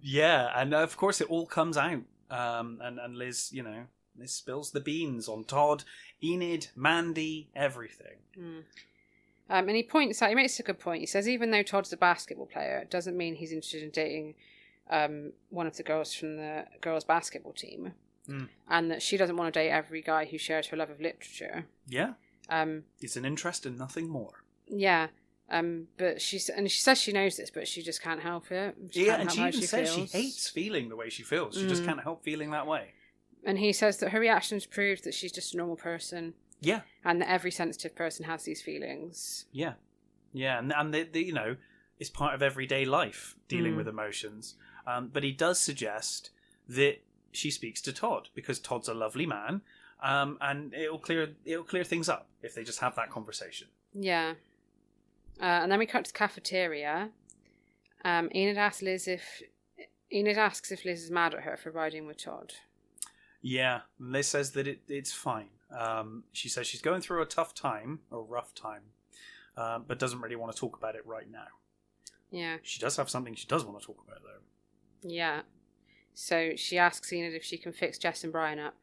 Yeah, and of course it all comes out. And Liz, Liz spills the beans on Todd, Enid, Mandy, everything. And he makes a good point. He says even though Todd's a basketball player, it doesn't mean he's interested in dating one of the girls from the girls' basketball team. And that she doesn't want to date every guy who shares her love of literature. Yeah. It's an interest in nothing more. Yeah. But she says she knows this, but she just can't help it. And she even says she hates feeling the way she feels. She just can't help feeling that way. And he says that her reactions prove that she's just a normal person. Yeah. And that every sensitive person has these feelings. Yeah. Yeah, and it's part of everyday life, dealing with emotions. But he does suggest that she speaks to Todd, because Todd's a lovely man, and it'll clear things up if they just have that conversation. Yeah. And then we cut to the cafeteria. Enid asks if Liz is mad at her for riding with Todd. Yeah, Liz says that it's fine. She says she's going through a rough time, but doesn't really want to talk about it right now. Yeah. She does have something she does want to talk about, though. Yeah. So she asks Enid if she can fix Jess and Brian up.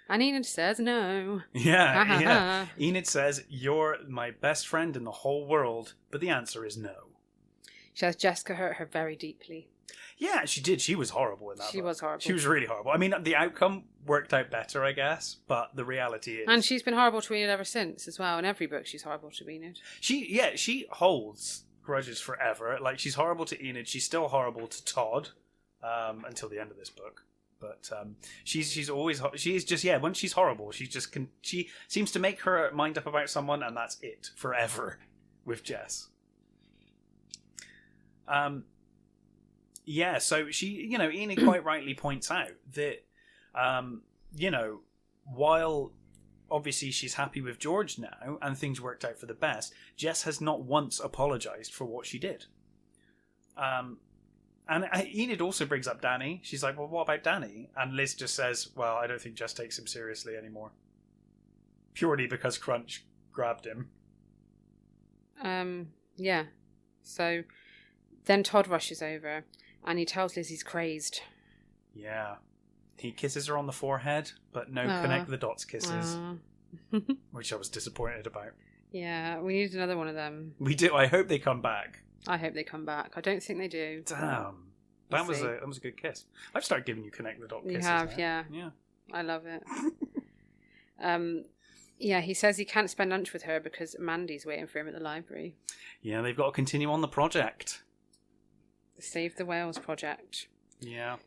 And Enid says no. Yeah. Enid says, "You're my best friend in the whole world," but the answer is no. She says Jessica hurt her very deeply. Yeah, she did. She was horrible in that. She was horrible. She was really horrible. I mean, the outcome worked out better, I guess, but the reality is... And she's been horrible to Enid ever since, as well. In every book, she's horrible to Enid. She holds grudges forever. Like, she's horrible to Enid. She's still horrible to Todd until the end of this book. But she's just once she's horrible, she seems to make her mind up about someone, and that's it forever with Jess. Yeah, so she, Enid quite rightly points out that, while obviously she's happy with George now and things worked out for the best, Jess has not once apologised for what she did. And Enid also brings up Danny. She's like, well, what about Danny? And Liz just says, well, I don't think Jess takes him seriously anymore. Purely because Crunch grabbed him. Yeah. So then Todd rushes over and he tells Liz he's crazed. Yeah. He kisses her on the forehead, but no connect the dots kisses. Which I was disappointed about. Yeah, we need another one of them. We do. I hope they come back. I hope they come back. I don't think they do. Damn. That was a good kiss. I've started giving you connect the dot kisses. You have, now. Yeah. I love it. Yeah, he says he can't spend lunch with her because Mandy's waiting for him at the library. Yeah, they've got to continue on the project. The Save the Whales project. Yeah.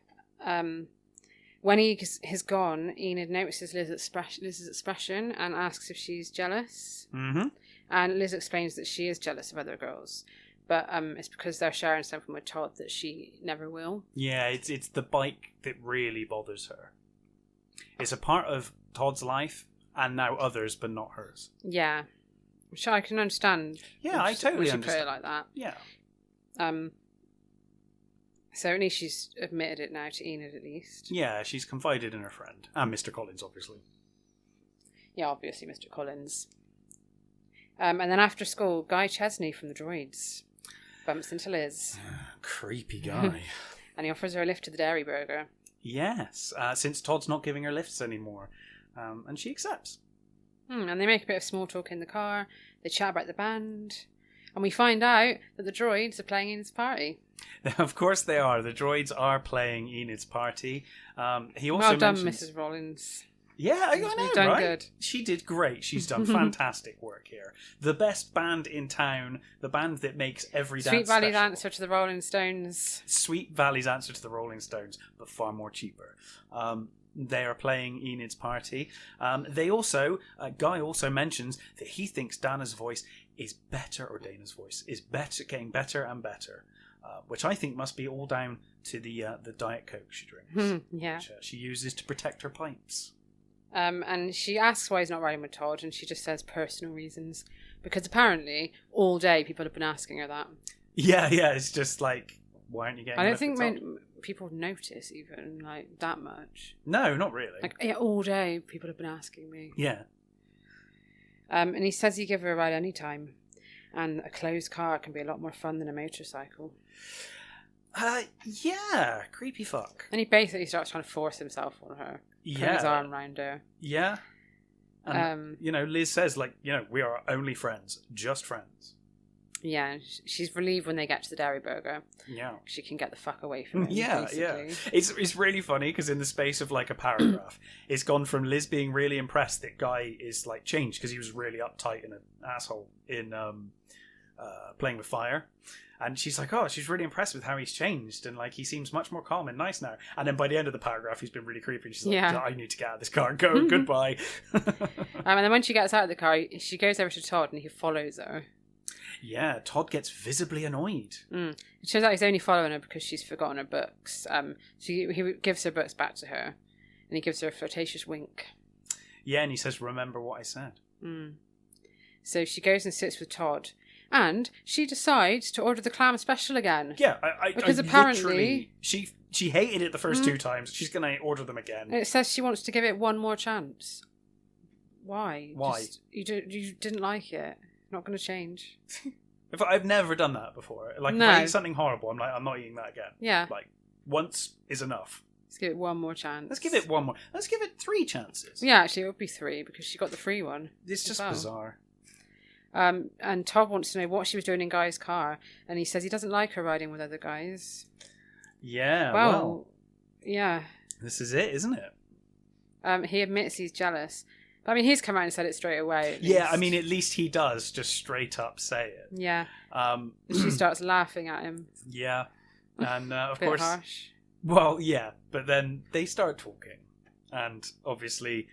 When he has gone, Enid notices Liz's expression and asks if she's jealous. Mm-hmm. And Liz explains that she is jealous of other girls, but it's because they're sharing something with Todd that she never will. Yeah, it's the bike that really bothers her. It's a part of Todd's life, and now others, but not hers. Yeah, which I can understand. Yeah, I totally understand. Put it like that. Yeah. So at least she's admitted it now to Enid, at least. Yeah, she's confided in her friend. And Mr. Collins, obviously. Yeah, obviously Mr. Collins. And then after school, Guy Chesney from the Droids bumps into Liz. Creepy guy. And he offers her a lift to the Dairy Burger. Yes, since Todd's not giving her lifts anymore. And she accepts. And they make a bit of small talk in the car. They chat about the band. And we find out that the Droids are playing Enid's party. Of course they are. The Droids are playing Enid's party. He also well done, mentions... Mrs. Rollins. Yeah, I know, You've done right? good. She did great. She's done fantastic work here. The best band in town. The band that makes every dance Sweet Valley's special. answer to the Rolling Stones. Sweet Valley's answer to the Rolling Stones, but far more cheaper. They are playing Enid's party. Guy also mentions that he thinks Dana's voice is better, or Dana's voice is better, getting better and better, which I think must be all down to the Diet Coke she drinks, Yeah. which she uses to protect her pipes. And she asks why he's not riding with Todd, and she just says personal reasons, because apparently all day people have been asking her that. Yeah, it's just like, why aren't you getting? I don't think people notice even like that much. No, not really. Like, yeah, all day people have been asking me. Yeah. And he says he'd give her a ride anytime, and a closed car can be a lot more fun than a motorcycle. Yeah, creepy fuck. And he basically starts trying to force himself on her. Put his arm around her. Yeah. And, Liz says, we are only friends, just friends. Yeah, she's relieved when they get to the Dairy Burger. Yeah. She can get the fuck away from him. Yeah. It's really funny because in the space of like a paragraph, it's gone from Liz being really impressed that Guy is like changed because he was really uptight and an asshole in Playing with Fire. And she's like, oh, she's really impressed with how he's changed. And like, he seems much more calm and nice now. And then by the end of the paragraph, he's been really creepy. And she's like, I need to get out of this car. Go, goodbye. And then when she gets out of the car, she goes over to Todd and he follows her. Yeah, Todd gets visibly annoyed. It turns out he's only following her because she's forgotten her books. So he gives her books back to her. And he gives her a flirtatious wink. Yeah, and he says, remember what I said. So she goes and sits with Todd. And she decides to order the clam special again. Yeah, because apparently she hated it the first 2 times. She's going to order them again. And it says she wants to give it one more chance. Why? Why? You didn't like it. Not going to change. I've never done that before. Like, if I eat something horrible, I'm like, I'm not eating that again. Yeah. Like, once is enough. Let's give it one more chance. Let's give it one more. Let's give it 3 chances. Yeah, actually, it would be 3 because she got the free one. It's just bizarre. And Todd wants to know what she was doing in Guy's car, and he says he doesn't like her riding with other guys. Yeah, well, yeah. This is it, isn't it? He admits he's jealous. But, I mean, he's come out and said it straight away. Yeah, I mean, at least he does just straight up say it. Yeah. She starts laughing at him. Yeah. And, of Bit course... harsh. Well, yeah, but then they start talking. And, obviously,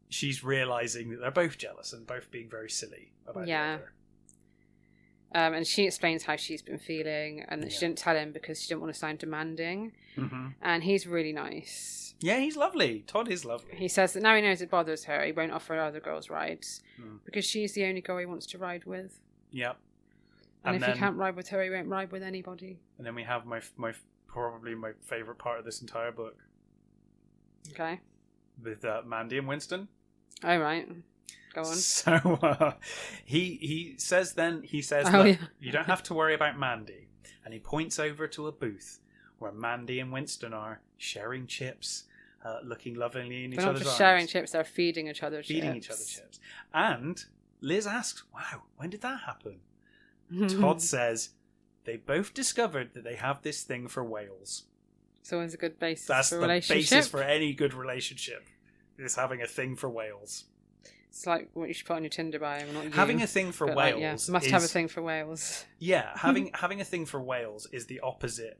she's realising that they're both jealous and both being very silly about the other. And she explains how she's been feeling and that she didn't tell him because she didn't want to sound demanding. Mm-hmm. And he's really nice. Yeah, he's lovely. Todd is lovely. He says that now he knows it bothers her, he won't offer other girls rides because she's the only girl he wants to ride with. Yep. And if he can't ride with her, he won't ride with anybody. And then we have my probably my favourite part of this entire book. Okay. With Mandy and Winston. Oh, right. Go on. So he says, you don't have to worry about Mandy. And he points over to a booth where Mandy and Winston are sharing chips, looking lovingly in each other's arms. They're not just sharing chips, they're feeding each other chips. Feeding each other chips. And Liz asks, wow, when did that happen? Todd says, they both discovered that they have this thing for whales. So it's a good basis That's for a the relationship. basis for any good relationship, is having a thing for whales. It's like what you should put on your Tinder bio, not you. Having a thing for whales. Must have a thing for whales. Yeah, having a thing for whales is the opposite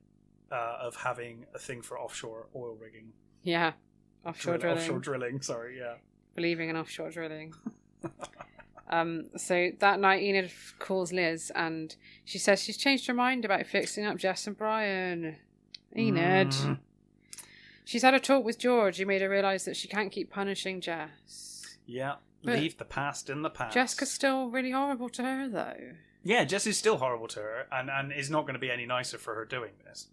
of having a thing for offshore oil rigging. Yeah, offshore drilling. Offshore drilling, sorry, yeah. Believing in offshore drilling. So that night, Enid calls Liz and she says she's changed her mind about fixing up Jess and Brian. Enid. She's had a talk with George who made her realise that she can't keep punishing Jess. Yeah, But leave the past in the past. Jessica's still really horrible to her, though. Yeah, Jess is still horrible to her and is not going to be any nicer for her doing this.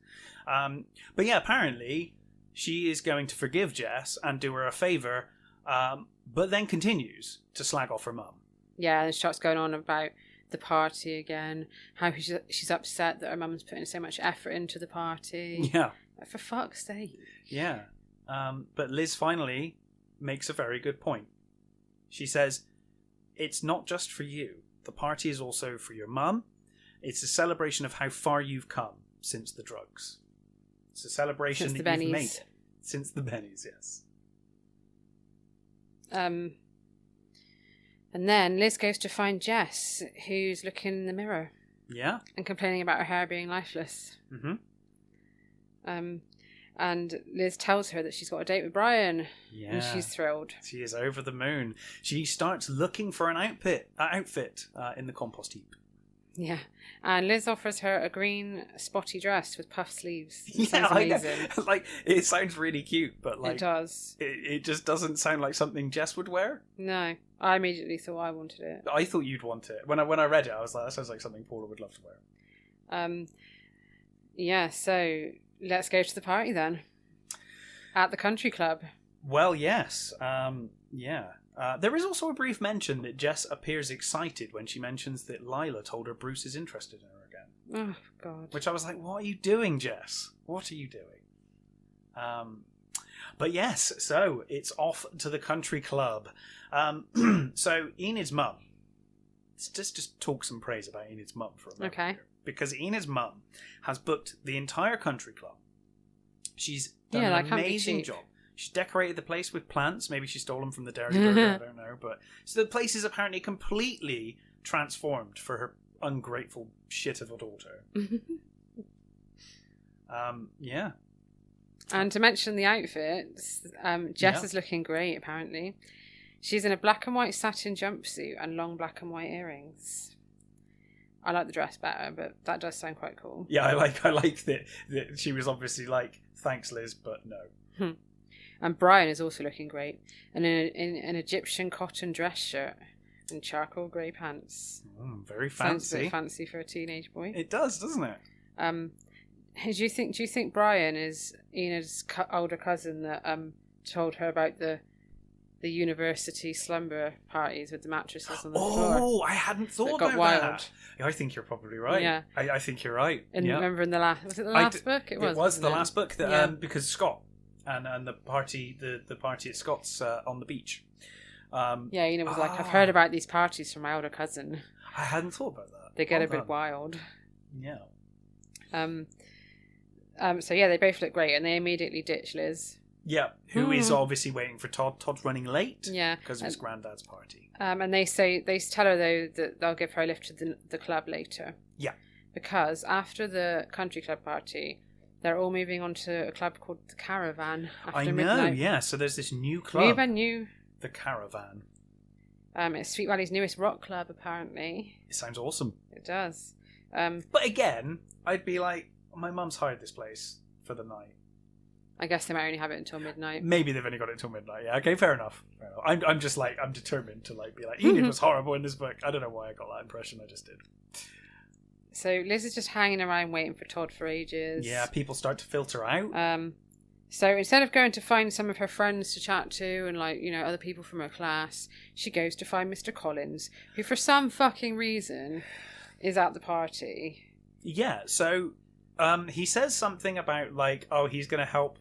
But yeah, apparently she is going to forgive Jess and do her a favour, but then continues to slag off her mum. Yeah, and she starts going on about the party again, how she's upset that her mum's putting so much effort into the party. Yeah. Like, for fuck's sake. Yeah. But Liz finally makes a very good point. She says, it's not just for you. The party is also for your mum. It's a celebration of how far you've come since the drugs. It's a celebration Since that the you've bennies. made it. Since the bennies, yes. And then Liz goes to find Jess, who's looking in the mirror Yeah. and complaining about her hair being lifeless. Mm-hmm. And Liz tells her that she's got a date with Brian, Yeah. and she's thrilled. She is over the moon. She starts looking for an outfit in the compost heap. Yeah, and Liz offers her a green spotty dress with puff sleeves. It Yeah, sounds I know. amazing. Like, it sounds really cute, but like It does. it just doesn't sound like something Jess would wear. No, I immediately thought I wanted it. I thought you'd want it. When I read it, I was like, that sounds like something Paula would love to wear. Yeah, so let's go to the party then. At the country club. Well, yes. Yeah. There is also a brief mention that Jess appears excited when she mentions that Lila told her Bruce is interested in her again. Oh, God. Which I was like, what are you doing, Jess? What are you doing? But yes, so it's off to the country club. So Enid's mum. Let's just talk some praise about Enid's mum for a moment. Okay. Here, because Enid's mum has booked the entire country club. She's done that an can't be amazing cheap. job. She's decorated the place with plants. Maybe she stole them from the dairy burger. I don't know. But so the place is apparently completely transformed for her ungrateful shit of a daughter. Yeah. And to mention the outfits, Jess is looking great, apparently. She's in a black and white satin jumpsuit and long black and white earrings. I like the dress better, but that does sound quite cool. Yeah, I like that she was obviously like, thanks, Liz, but no. And Brian is also looking great. And in an Egyptian cotton dress shirt and charcoal grey pants. Very Sounds a fancy. bit fancy for a teenage boy. It does, doesn't it? Do you think Brian is Enid's older cousin that told her about the university slumber parties with the mattresses on the floor? Oh, I hadn't thought got about wild. that. Yeah, I think you're probably right. Yeah. I think you're right. And yeah. remember in the last, was it the last book? It was the wasn't last book that, Yeah. because Scott and the party at Scott's on the beach. Yeah, Enid was like, I've heard about these parties from my older cousin. I hadn't thought about that. They get Well a bit done. wild. Yeah. So yeah, they both look great, and they immediately ditch Liz. Yeah, who is obviously waiting for Todd. Todd's running late. Yeah, because of his granddad's party. And they tell her though that they'll give her a lift to the club later. Yeah, because after the country club party, they're all moving on to a club called the Caravan. After midnight. Yeah. So there's this new club, New venue. the Caravan. It's Sweet Valley's newest rock club, apparently. It sounds awesome. It does. But again, I'd be like, my mum's hired this place for the night. I guess they might only have it until midnight. Maybe they've only got it until midnight. Yeah, okay, fair enough. I'm just like, I'm determined to like be like, Enid was horrible in this book. I don't know why I got that impression. I just did. So Liz is just hanging around waiting for Todd for ages. Yeah, people start to filter out. So instead of going to find some of her friends to chat to and other people from her class, she goes to find Mr. Collins, who for some fucking reason is at the party. Yeah, so he says something about like, oh, he's going to help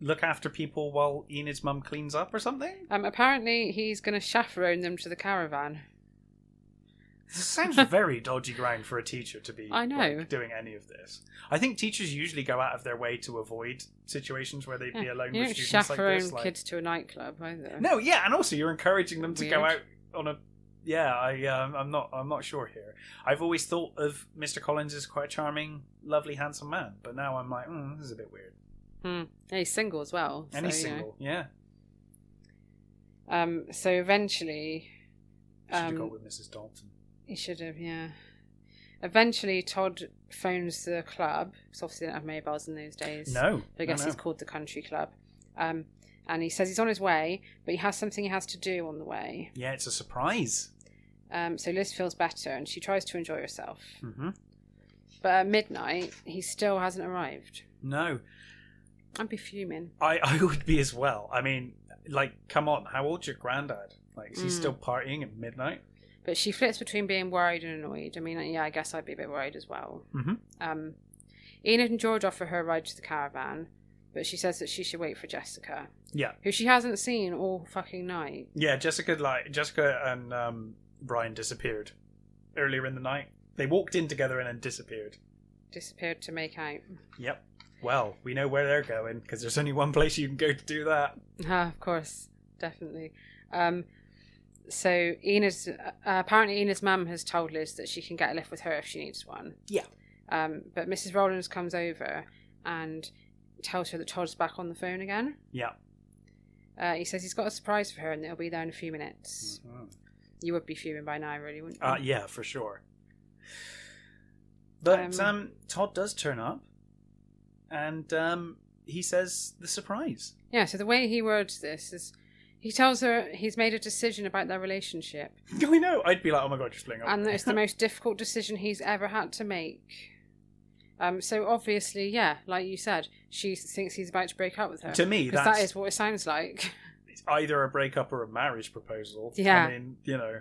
look after people while Enid's mum cleans up or something. Apparently he's going to chaperone them to the Caravan. This sounds very dodgy ground for a teacher to be I know. like, doing any of this. I think teachers usually go out of their way to avoid situations where they'd be alone You with don't students like chaperone this. Like... kids to a nightclub either. No, yeah, and also you're encouraging them to go Weird. out on a. Yeah, I'm not sure here. I've always thought of Mr. Collins as quite a charming, lovely, handsome man, but now I'm like, this is a bit weird. And he's single as well. And he's single, yeah. So eventually, Should have got with Mrs. Dalton. He should have, yeah. Eventually, Todd phones the club, because obviously they didn't have mobiles in those days. No. So I guess it's called the Country Club. And he says he's on his way, but he has something he has to do on the way. Yeah, it's a surprise. So Liz feels better, and she tries to enjoy herself. Mm-hmm. But at midnight, he still hasn't arrived. No. I'd be fuming. I would be as well. I mean, like, come on, how old's your granddad? Like, is he still partying at midnight? But she flips between being worried and annoyed. I mean, yeah, I guess I'd be a bit worried as well. Mm-hmm. Enid and George offer her a ride to the caravan, but she says that she should wait for Jessica. Yeah. Who she hasn't seen all fucking night. Yeah, Jessica and Brian disappeared earlier in the night. They walked in together and then disappeared. Disappeared to make out. Yep. Well, we know where they're going, because there's only one place you can go to do that. Of course. Definitely. So apparently Enid's mum has told Liz that she can get a lift with her if she needs one. Yeah. But Mrs. Rollins comes over and tells her that Todd's back on the phone again. Yeah. He says he's got a surprise for her and it'll be there in a few minutes. Mm-hmm. You would be fuming by now, really, wouldn't you? Yeah, for sure. But Todd does turn up, and he says the surprise. Yeah, so the way he words this is, he tells her he's made a decision about their relationship. I know. I'd be like, oh my god, you're splitting up. And that it's the most difficult decision he's ever had to make. So obviously, yeah, like you said, she thinks he's about to break up with her. To me, that is what it sounds like. It's either a breakup or a marriage proposal. Yeah. I mean, you know.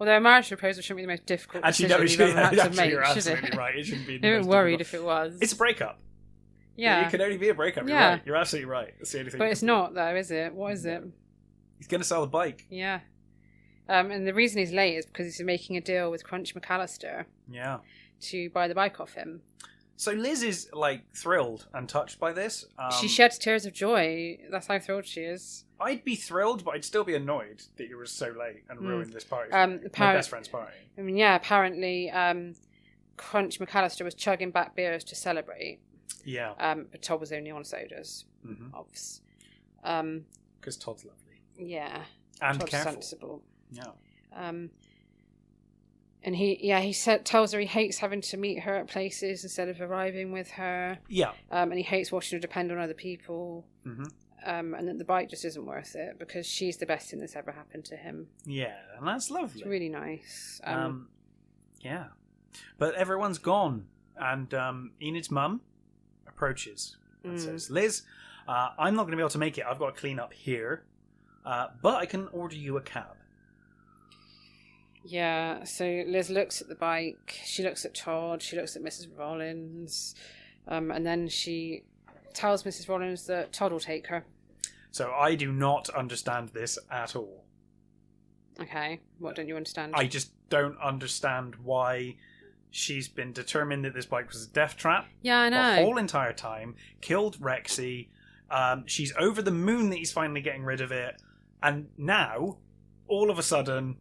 Although a marriage proposal shouldn't be the most difficult decision you've ever had to make, you're should absolutely it? right. It shouldn't be the They most were worried difficult. if it was. It's a breakup. Yeah. It can only be a breakup. You're Yeah. right. You're absolutely right. That's the only thing. But it's not, though, is it? What is it? He's going to sell the bike. Yeah. And the reason he's late is because he's making a deal with Crunch McAllister. Yeah. To buy the bike off him. So Liz is, like, thrilled and touched by this. She sheds tears of joy. That's how thrilled she is. I'd be thrilled, but I'd still be annoyed that you were so late and ruined this party. My best friend's party. I mean, yeah, apparently Crunch McAllister was chugging back beers to celebrate. Yeah. But Todd was only on sodas. Mm-hmm. Obvs. Because Todd's lovely. Yeah. And Todd's careful. sensible. Yeah. And he tells her he hates having to meet her at places instead of arriving with her. Yeah. And he hates watching her depend on other people. Mm-hmm. And that the bike just isn't worth it because she's the best thing that's ever happened to him. Yeah, and that's lovely. It's really nice. Yeah. But everyone's gone, and Enid's mum approaches and says, Liz, I'm not going to be able to make it. I've got to clean up here, but I can order you a cab. Yeah, so Liz looks at the bike, she looks at Todd, she looks at Mrs. Rollins, and then she tells Mrs. Rollins that Todd will take her. So I do not understand this at all. Okay, what don't you understand? I just don't understand why she's been determined that this bike was a death trap. Yeah, I know. The whole entire time, killed Rexy. She's over the moon that he's finally getting rid of it. And now, all of a sudden,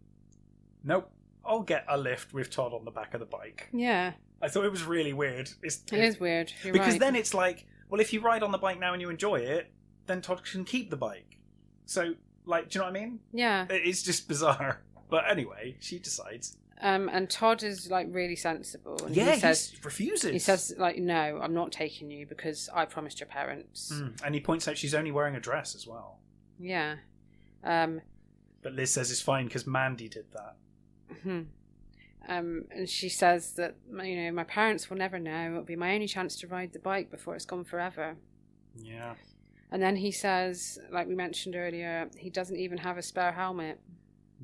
nope, I'll get a lift with Todd on the back of the bike. Yeah. I thought it was really weird. It is weird. You're because right. then it's like, well, if you ride on the bike now and you enjoy it, then Todd can keep the bike. So, like, do you know what I mean? Yeah. It's just bizarre. But anyway, she decides. And Todd is, like, really sensible. And yeah, he refuses. He says, like, no, I'm not taking you because I promised your parents. And he points out she's only wearing a dress as well. Yeah. But Liz says it's fine because Mandy did that. And she says that, you know, my parents will never know. It'll be my only chance to ride the bike before it's gone forever. Yeah. And then he says, like we mentioned earlier, he doesn't even have a spare helmet.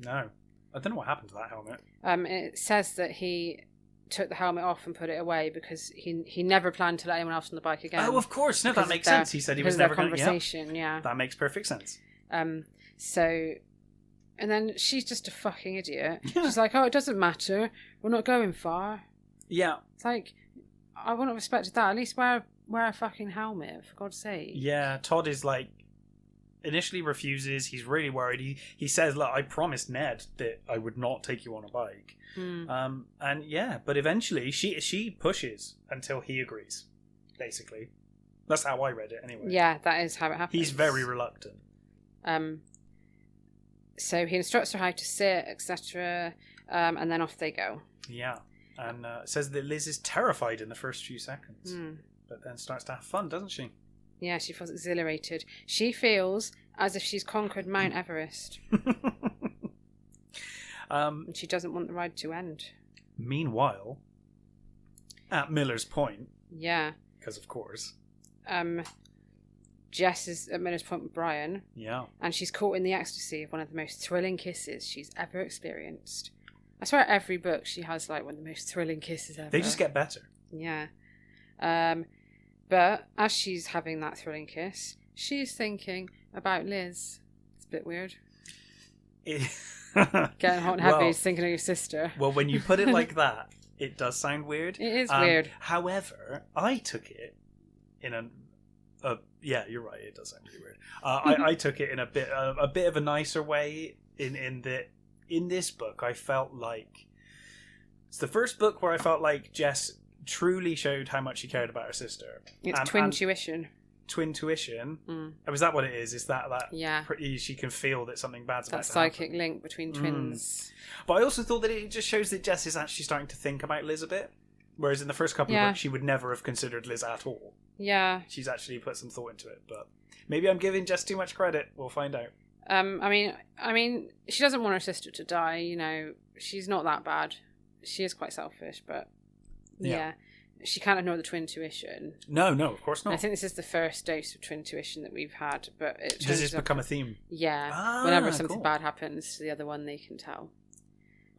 No. I don't know what happened to that helmet. It says that he took the helmet off and put it away because he never planned to let anyone else on the bike again. Oh, of course. No, that makes sense. He said he was never going to... conversation, yeah. That makes perfect sense. So... And then she's just a fucking idiot. Yeah. She's like, oh, it doesn't matter. We're not going far. Yeah. It's like, I wouldn't have respected that. At least wear a fucking helmet, for God's sake. Yeah, Todd is like, initially refuses. He's really worried. He says, look, I promised Ned that I would not take you on a bike. And yeah, but eventually she pushes until he agrees, basically. That's how I read it anyway. Yeah, that is how it happens. He's very reluctant. So he instructs her how to sit, etc., and then off they go. Yeah. And says that Liz is terrified in the first few seconds, but then starts to have fun, doesn't she? Yeah, she feels exhilarated. She feels as if she's conquered Mount Everest. And she doesn't want the ride to end. Meanwhile, at Miller's Point... Yeah. Because of course... Jess is at Miller's Point with Brian. Yeah. And she's caught in the ecstasy of one of the most thrilling kisses she's ever experienced. I swear every book she has like one of the most thrilling kisses ever. They just get better. Yeah. But as she's having that thrilling kiss, she's thinking about Liz. It's a bit weird. Getting hot and heavy, thinking of your sister. Well, when you put it like that, it does sound weird. It is weird. However, I took it in yeah, you're right. It does sound really weird. I took it in a bit of a nicer way. In this book, I felt like it's the first book where I felt like Jess truly showed how much she cared about her sister. It's twin tuition. Twin tuition. Was that what it is? Is that yeah? Pretty, she can feel that something bad's about to psychic happen. Link between twins. But I also thought that it just shows that Jess is actually starting to think about Liz a bit. Whereas in the first couple of books, she would never have considered Liz at all. Yeah. She's actually put some thought into it, but maybe I'm giving Jess too much credit. We'll find out. I mean, she doesn't want her sister to die. You know, she's not that bad. She is quite selfish, but yeah. She can't ignore the twin tuition. No, of course not. I think this is the first dose of twin tuition that we've had, but does this become a theme? Yeah. Whenever something bad happens to the other one, they can tell.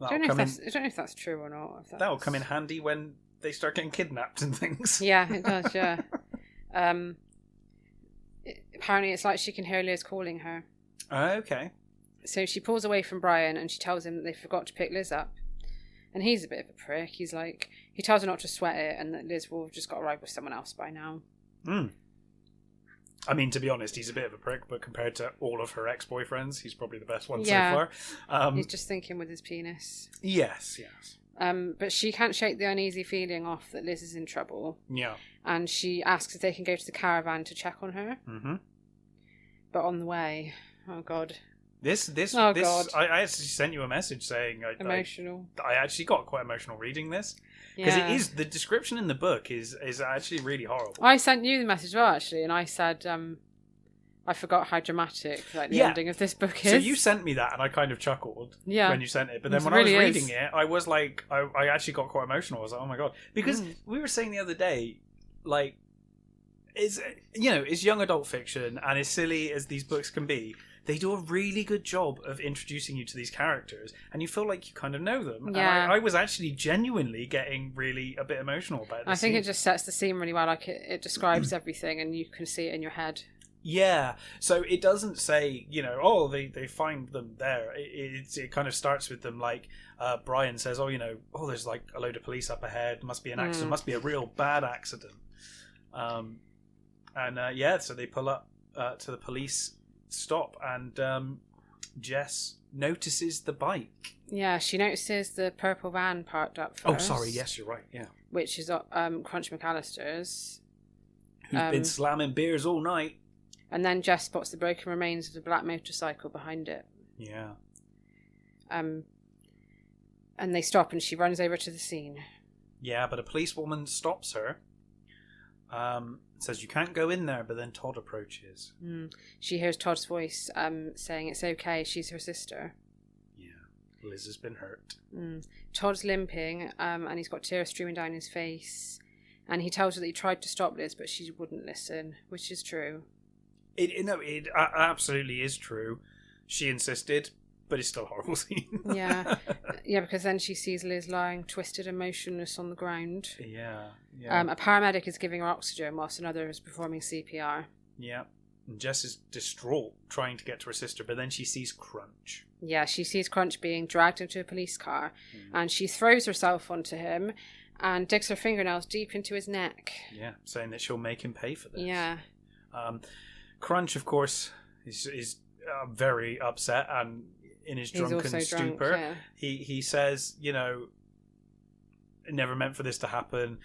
I don't know if that's true or not. That'll come in handy when they start getting kidnapped and things. Yeah, it does. Yeah. Apparently, it's like she can hear Liz calling her. Okay. So she pulls away from Brian and she tells him that they forgot to pick Liz up. And he's a bit of a prick. He's like, he tells her not to sweat it and that Liz will have just got to ride with someone else by now. I mean, to be honest, he's a bit of a prick, but compared to all of her ex-boyfriends, he's probably the best one so far. He's just thinking with his penis. Yes. But she can't shake the uneasy feeling off that Liz is in trouble. Yeah. And she asks if they can go to the caravan to check on her. Mm-hmm. But on the way, oh God. God. I actually sent you a message saying emotional. I actually got quite emotional reading this because it is, the description in the book is actually really horrible. I sent you the message as well, actually, and I said I forgot how dramatic the ending of this book is. So you sent me that, and I kind of chuckled when you sent it. But then when I was reading it, I was like, I actually got quite emotional. I was like, oh my God, because we were saying the other day, like, is young adult fiction, and as silly as these books can be, they do a really good job of introducing you to these characters, and you feel like you kind of know them. Yeah. And I was actually genuinely getting really a bit emotional about this. I think it just sets the scene really well. Like it describes everything, and you can see it in your head. Yeah, so it doesn't say, they find them there. It kind of starts with them like Brian says, there's like a load of police up ahead. Must be an accident. Must be a real bad accident. So they pull up to the police stop, and Jess notices the bike. Yeah, she notices the purple van parked up first. Oh, sorry. Yes, you're right. Yeah, which is Crunch McAllister's. Who's been slamming beers all night. And then Jess spots the broken remains of the black motorcycle behind it. Yeah. And they stop, and she runs over to the scene. Yeah, but a policewoman stops her. Says you can't go in there, but then Todd approaches. She hears Todd's voice saying it's okay, she's her sister. Yeah, Liz has been hurt. Todd's limping, and he's got tears streaming down his face. And he tells her that he tried to stop Liz, but she wouldn't listen, which is true. It absolutely is true. She insisted, but it's still a horrible scene. Yeah, because then she sees Liz lying twisted and motionless on the ground. Yeah. A paramedic is giving her oxygen whilst another is performing CPR. Yeah. And Jess is distraught trying to get to her sister, but then she sees Crunch. Yeah, she sees Crunch being dragged into a police car, and she throws herself onto him and digs her fingernails deep into his neck. Yeah, saying that she'll make him pay for this. Yeah. Crunch, of course, is very upset and in his drunken stupor. Drunk, yeah. He says, never meant for this to happen.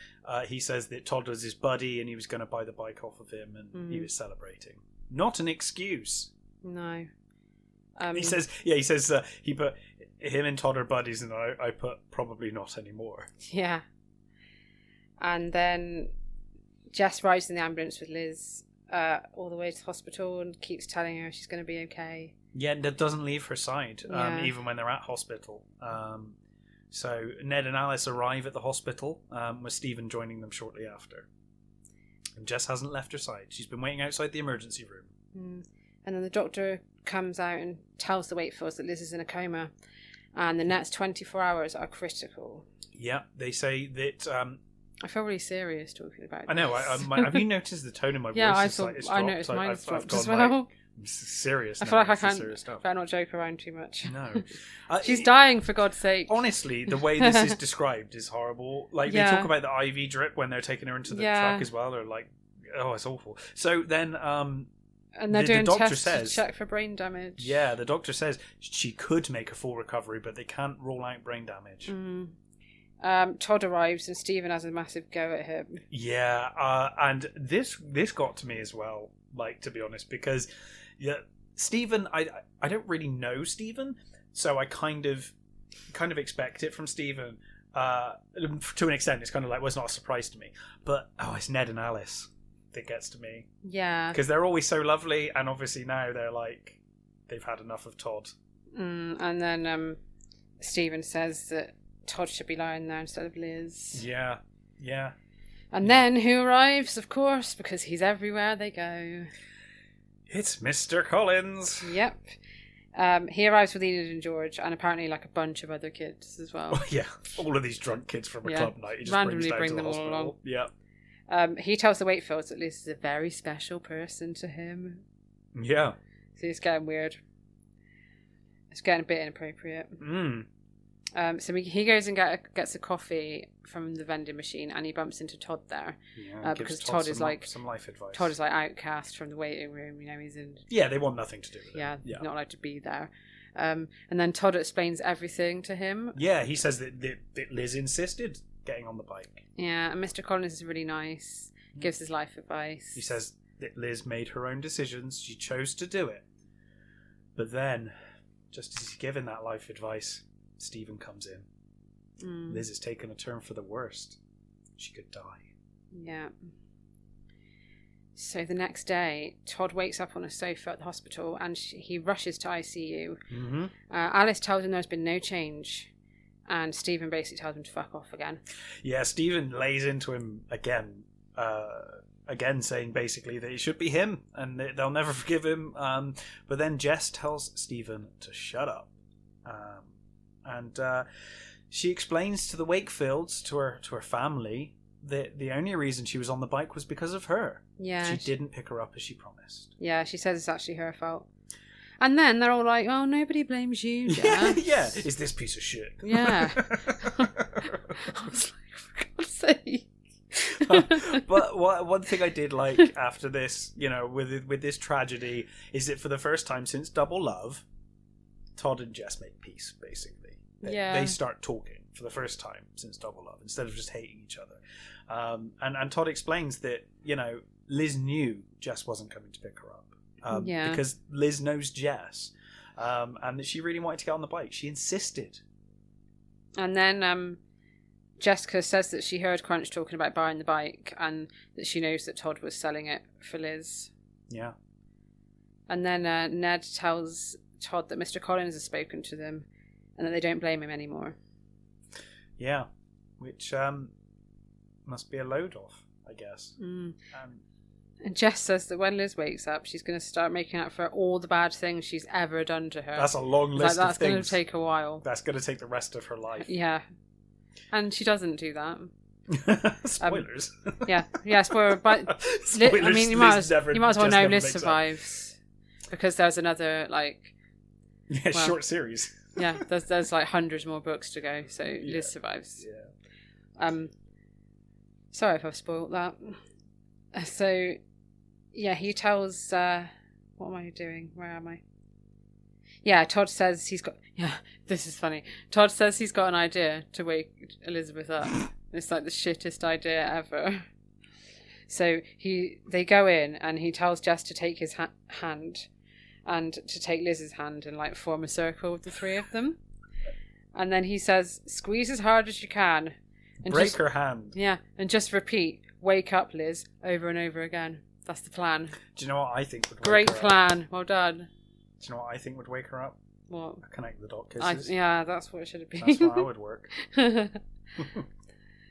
He says that Todd was his buddy and he was going to buy the bike off of him, and he was celebrating. Not an excuse. No. He says, he put him and Todd are buddies, and I put probably not anymore. Yeah. And then Jess rides in the ambulance with Liz all the way to the hospital and keeps telling her she's going to be okay. Yeah, Ned doesn't leave her side, even when they're at hospital. So Ned and Alice arrive at the hospital, with Stephen joining them shortly after. And Jess hasn't left her side. She's been waiting outside the emergency room. And then the doctor comes out and tells the Wakefields that Liz is in a coma, and the next 24 hours are critical. Yeah, they say that... I feel really serious talking about I know. Have you noticed the tone in my voice? Yeah, I noticed mine's dropped as well. I'm serious. I feel like I can't better not joke around too much. No. She's dying, for God's sake. Honestly, the way this is described is horrible. Like, they talk about the IV drip when they're taking her into the truck as well. They're like, oh, it's awful. So then... and they're doing tests to check for brain damage. Yeah, the doctor says she could make a full recovery, but they can't rule out brain damage. Todd arrives and Stephen has a massive go at him. Yeah, and this got to me as well, like, to be honest, because Stephen, I don't really know Stephen, so I kind of expect it from Stephen. To an extent, it's kind of like, well, it's not a surprise to me. But, it's Ned and Alice that gets to me. Yeah. Because they're always so lovely, and obviously now they're like, they've had enough of Todd. And then Stephen says that Todd should be lying there instead of Liz. Yeah. And then who arrives, of course, because he's everywhere they go. It's Mr. Collins. Yep. He arrives with Enid and George, and apparently like a bunch of other kids as well. Oh, yeah, all of these drunk kids from a club night. He just randomly brings them all along. Yeah. He tells the Wakefields that Liz is a very special person to him. Yeah. So it's getting weird. It's getting a bit inappropriate. So he goes and gets a coffee from the vending machine, and he bumps into Todd there. Yeah, because Todd is like some life advice. Todd is like outcast from the waiting room. You know, he's in. Yeah, they want nothing to do with it. Yeah, not allowed to be there. And then Todd explains everything to him. Yeah, he says that Liz insisted getting on the bike. Yeah, and Mr. Collins is really nice. Gives his life advice. He says that Liz made her own decisions. She chose to do it. But then, just as he's giving that life advice, Stephen comes in. Liz has taken a turn for the worst. She could die. Yeah. So the next day, Todd wakes up on a sofa at the hospital and he rushes to ICU. Alice tells him there's been no change, and Stephen basically tells him to fuck off again. Yeah, Stephen lays into him again, saying basically that it should be him and they'll never forgive him. But then Jess tells Stephen to shut up. And she explains to the Wakefields, to her family, that the only reason she was on the bike was because of her. Yeah. She didn't pick her up as she promised. Yeah, she says it's actually her fault. And then they're all like, oh, nobody blames you, Jess. Yeah. Is this piece of shit? Yeah. I was like, for God's sake. But one thing I did like after this, with this tragedy, is that for the first time since Double Love, Todd and Jess make peace, basically. They start talking for the first time since Double Love, instead of just hating each other. And Todd explains that, Liz knew Jess wasn't coming to pick her up. Because Liz knows Jess. And that she really wanted to get on the bike. She insisted. And then Jessica says that she heard Crunch talking about buying the bike, and that she knows that Todd was selling it for Liz. Yeah. And then Ned tells Todd that Mr. Collins has spoken to them, and that they don't blame him anymore. Yeah, which must be a load off, I guess. And Jess says that when Liz wakes up, she's going to start making up for all the bad things she's ever done to her. That's a long list of things. That's going to take a while. That's going to take the rest of her life. Yeah. And she doesn't do that. Spoilers. Yeah, spoiler. But spoilers, I mean, you might as well know Liz survives. Because there's another, short series. Yeah, there's like hundreds more books to go, so Liz survives. Yeah. Sorry if I've spoiled that. So, yeah, he tells. What am I doing? Where am I? Yeah, Todd says he's got. Yeah, this is funny. Todd says he's got an idea to wake Elizabeth up. It's like the shittest idea ever. So they go in and he tells Jess to take his hand. and to take Liz's hand and like form a circle with the three of them. And then he says, squeeze as hard as you can. And break her hand. Yeah, and just repeat, wake up, Liz, over and over again. That's the plan. Do you know what I think would wake Great her up? plan. Well done. Do you know what I think would wake her up? What? Connect the dot kisses. Yeah, that's what it should have been. That's how I would work.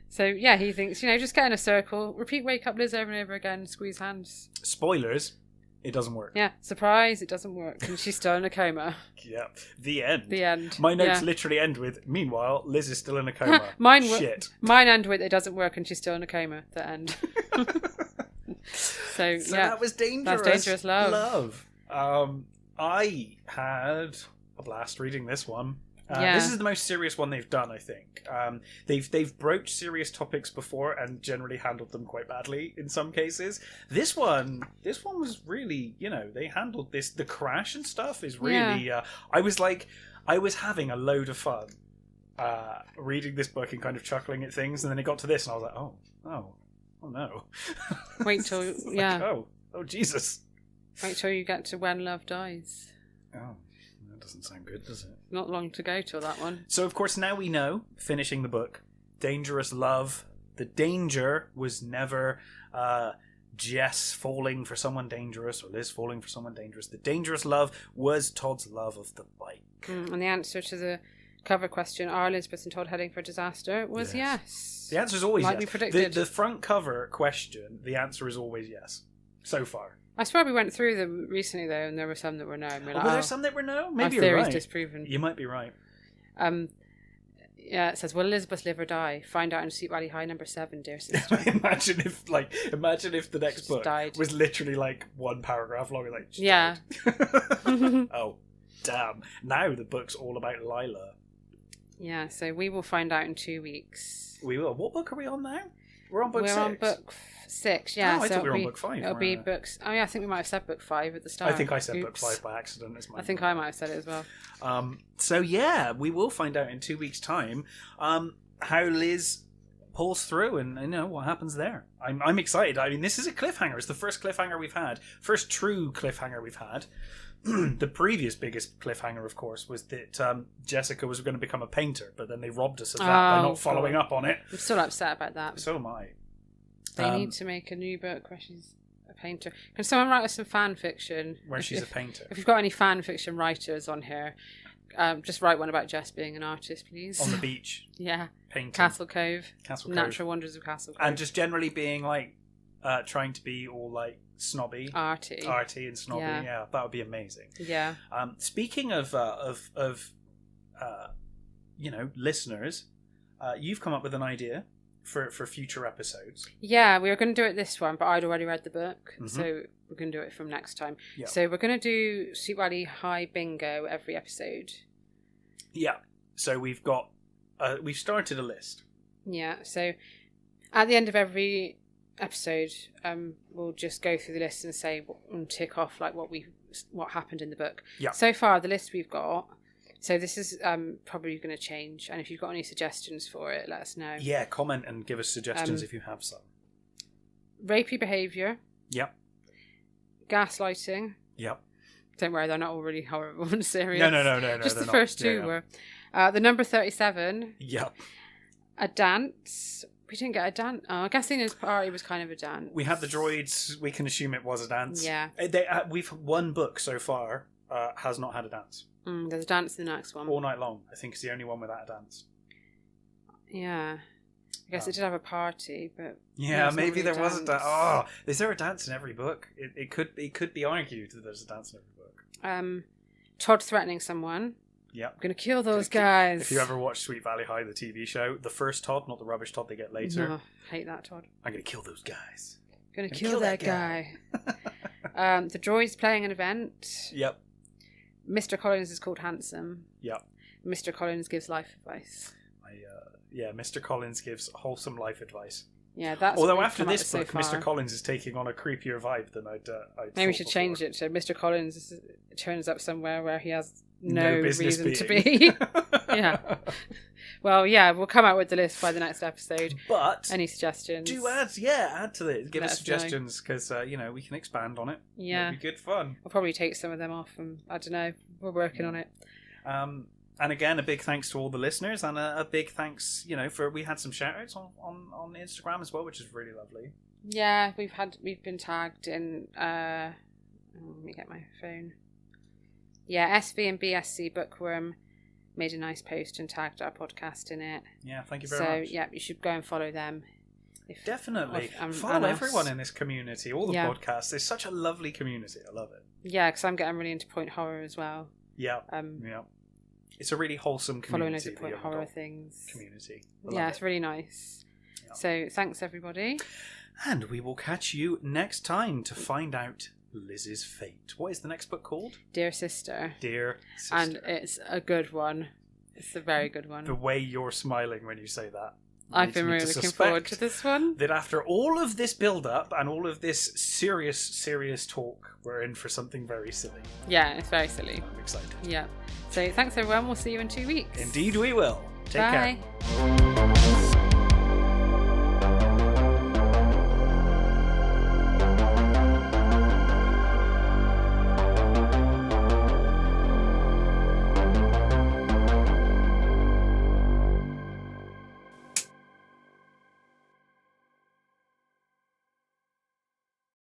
So, yeah, he thinks, just get in a circle, repeat wake up, Liz, over and over again, squeeze hands. Spoilers, it doesn't work. Yeah, surprise, it doesn't work. And she's still in a coma. Yeah, the end. The end. My notes literally end with, meanwhile, Liz is still in a coma. Mine end with, it doesn't work and she's still in a coma. The end. So that was dangerous. That's dangerous love. I had a blast reading this one. This is the most serious one they've done, I think. They've broached serious topics before and generally handled them quite badly in some cases. This one was really, they handled this. The crash and stuff is really. I was having a load of fun reading this book and kind of chuckling at things, and then it got to this, and I was like, oh no. Wait till oh Jesus. Wait till you get to When Love Dies. Oh. Doesn't sound good, does it? Not long to go till that one. So, of course, now we know, finishing the book, dangerous love. The danger was never Jess falling for someone dangerous or Liz falling for someone dangerous. The dangerous love was Todd's love of the bike. And the answer to the cover question, are Elizabeth and Todd heading for disaster, was yes. The answer is always like yes. we predicted. The front cover question, the answer is always yes. So far. I swear we went through them recently, though, and there were some that were no. Were there some that were no? Maybe our you're right. theory's disproven. You might be right. It says, will Elizabeth live or die? Find out in Sweet Valley High number 7, dear sister. imagine if the next book died. was literally like one paragraph long. Like, yeah. Oh, damn. Now the book's all about Lila. Yeah, so we will find out in 2 weeks. We will. What book are we on now? We're on book 6. We're on book 6, yeah. Oh, I thought we were on book 5. It'll be books... Oh, yeah, I think we might have said book 5 at the start. I think I said book 5 by accident. I think I might have said it as well. So, yeah, we will find out in 2 weeks' time how Liz pulls through and what happens there. I'm excited. I mean, this is a cliffhanger. It's the first cliffhanger we've had. First true cliffhanger we've had. The previous biggest cliffhanger, of course, was that Jessica was going to become a painter, but then they robbed us of that by not following up on it. I'm still upset about that. So am I. They need to make a new book where she's a painter. Can someone write us some fan fiction? Where she's a painter. If you've got any fan fiction writers on here, just write one about Jess being an artist, please. On the beach. Yeah. Painting. Castle Cove. Castle Cove. Natural Wonders of Castle Cove. And just generally being like, trying to be all like snobby. Arty and snobby. Yeah, that would be amazing. Yeah. Speaking of listeners, you've come up with an idea for future episodes. Yeah, we were going to do it this one, but I'd already read the book, Mm-hmm. so we're going to do it from next time. Yep. So we're going to do Sweet Valley High bingo every episode. Yeah. So we've got we've started a list. Yeah. So at the end of every episode, we'll just go through the list and say and tick off like what happened in the book. Yeah. So far, the list we've got. So this is probably going to change, and if you've got any suggestions for it, let us know. Yeah, comment and give us suggestions if you have some. Rapey behaviour. Yep. Gaslighting. Yep. Don't worry, they're not all really horrible and serious. No. Just the first two were. The number 37. Yep. A dance. We didn't get a dance. Oh, Gassina's party was kind of a dance. We had the droids. We can assume it was a dance. Yeah. We've one book so far has not had a dance. There's a dance in the next one. All Night Long, I think, is the only one without a dance. Yeah. I guess it did have a party, but... Yeah, maybe there wasn't a... Oh, is there a dance in every book? It could be argued that there's a dance in every book. Todd threatening someone. Yep. I'm going to kill those guys. If you ever watch Sweet Valley High, the TV show, the first Todd, not the rubbish Todd they get later. No, hate that Todd. I'm going to kill those guys. Going to kill that guy. The droids playing an event. Yep. Mr. Collins is called handsome. Yep. Mr. Collins gives life advice. Mr. Collins gives wholesome life advice. Yeah, that's. Although after this book, so Mr. Collins is taking on a creepier vibe than I'd maybe we should change it to Mr. Collins turns up somewhere where he has no business reason being. to be. Yeah. Well, yeah, we'll come out with the list by the next episode. But any suggestions? Do add to this. Give us suggestions because we can expand on it. Yeah, it'll be good fun. I'll probably take some of them off, and I don't know. We're working on it. And again, a big thanks to all the listeners, and a big thanks, for we had some shout outs on Instagram as well, which is really lovely. Yeah, we've been tagged in. Let me get my phone. Yeah, SV and BSC Bookworm made a nice post and tagged our podcast in it. Yeah, thank you very much. So yeah, you should go and follow them. Definitely follow everyone in this community, all the podcasts. It's such a lovely community. I love it. Yeah, because I'm getting really into point horror as well. Yeah, it's a really wholesome community. Following loads of point horror things. Community. It's really nice. Yeah. So thanks everybody. And we will catch you next time to find out Liz's fate. What is the next book called? Dear Sister. Dear Sister. And it's a good one. It's a very good one. The way you're smiling when you say that. I've been really looking forward to this one. That after all of this build-up and all of this serious talk, we're in for something very silly. Yeah, it's very silly. I'm excited. Yeah. So thanks everyone. We'll see you in 2 weeks. Indeed we will. Take care. Bye.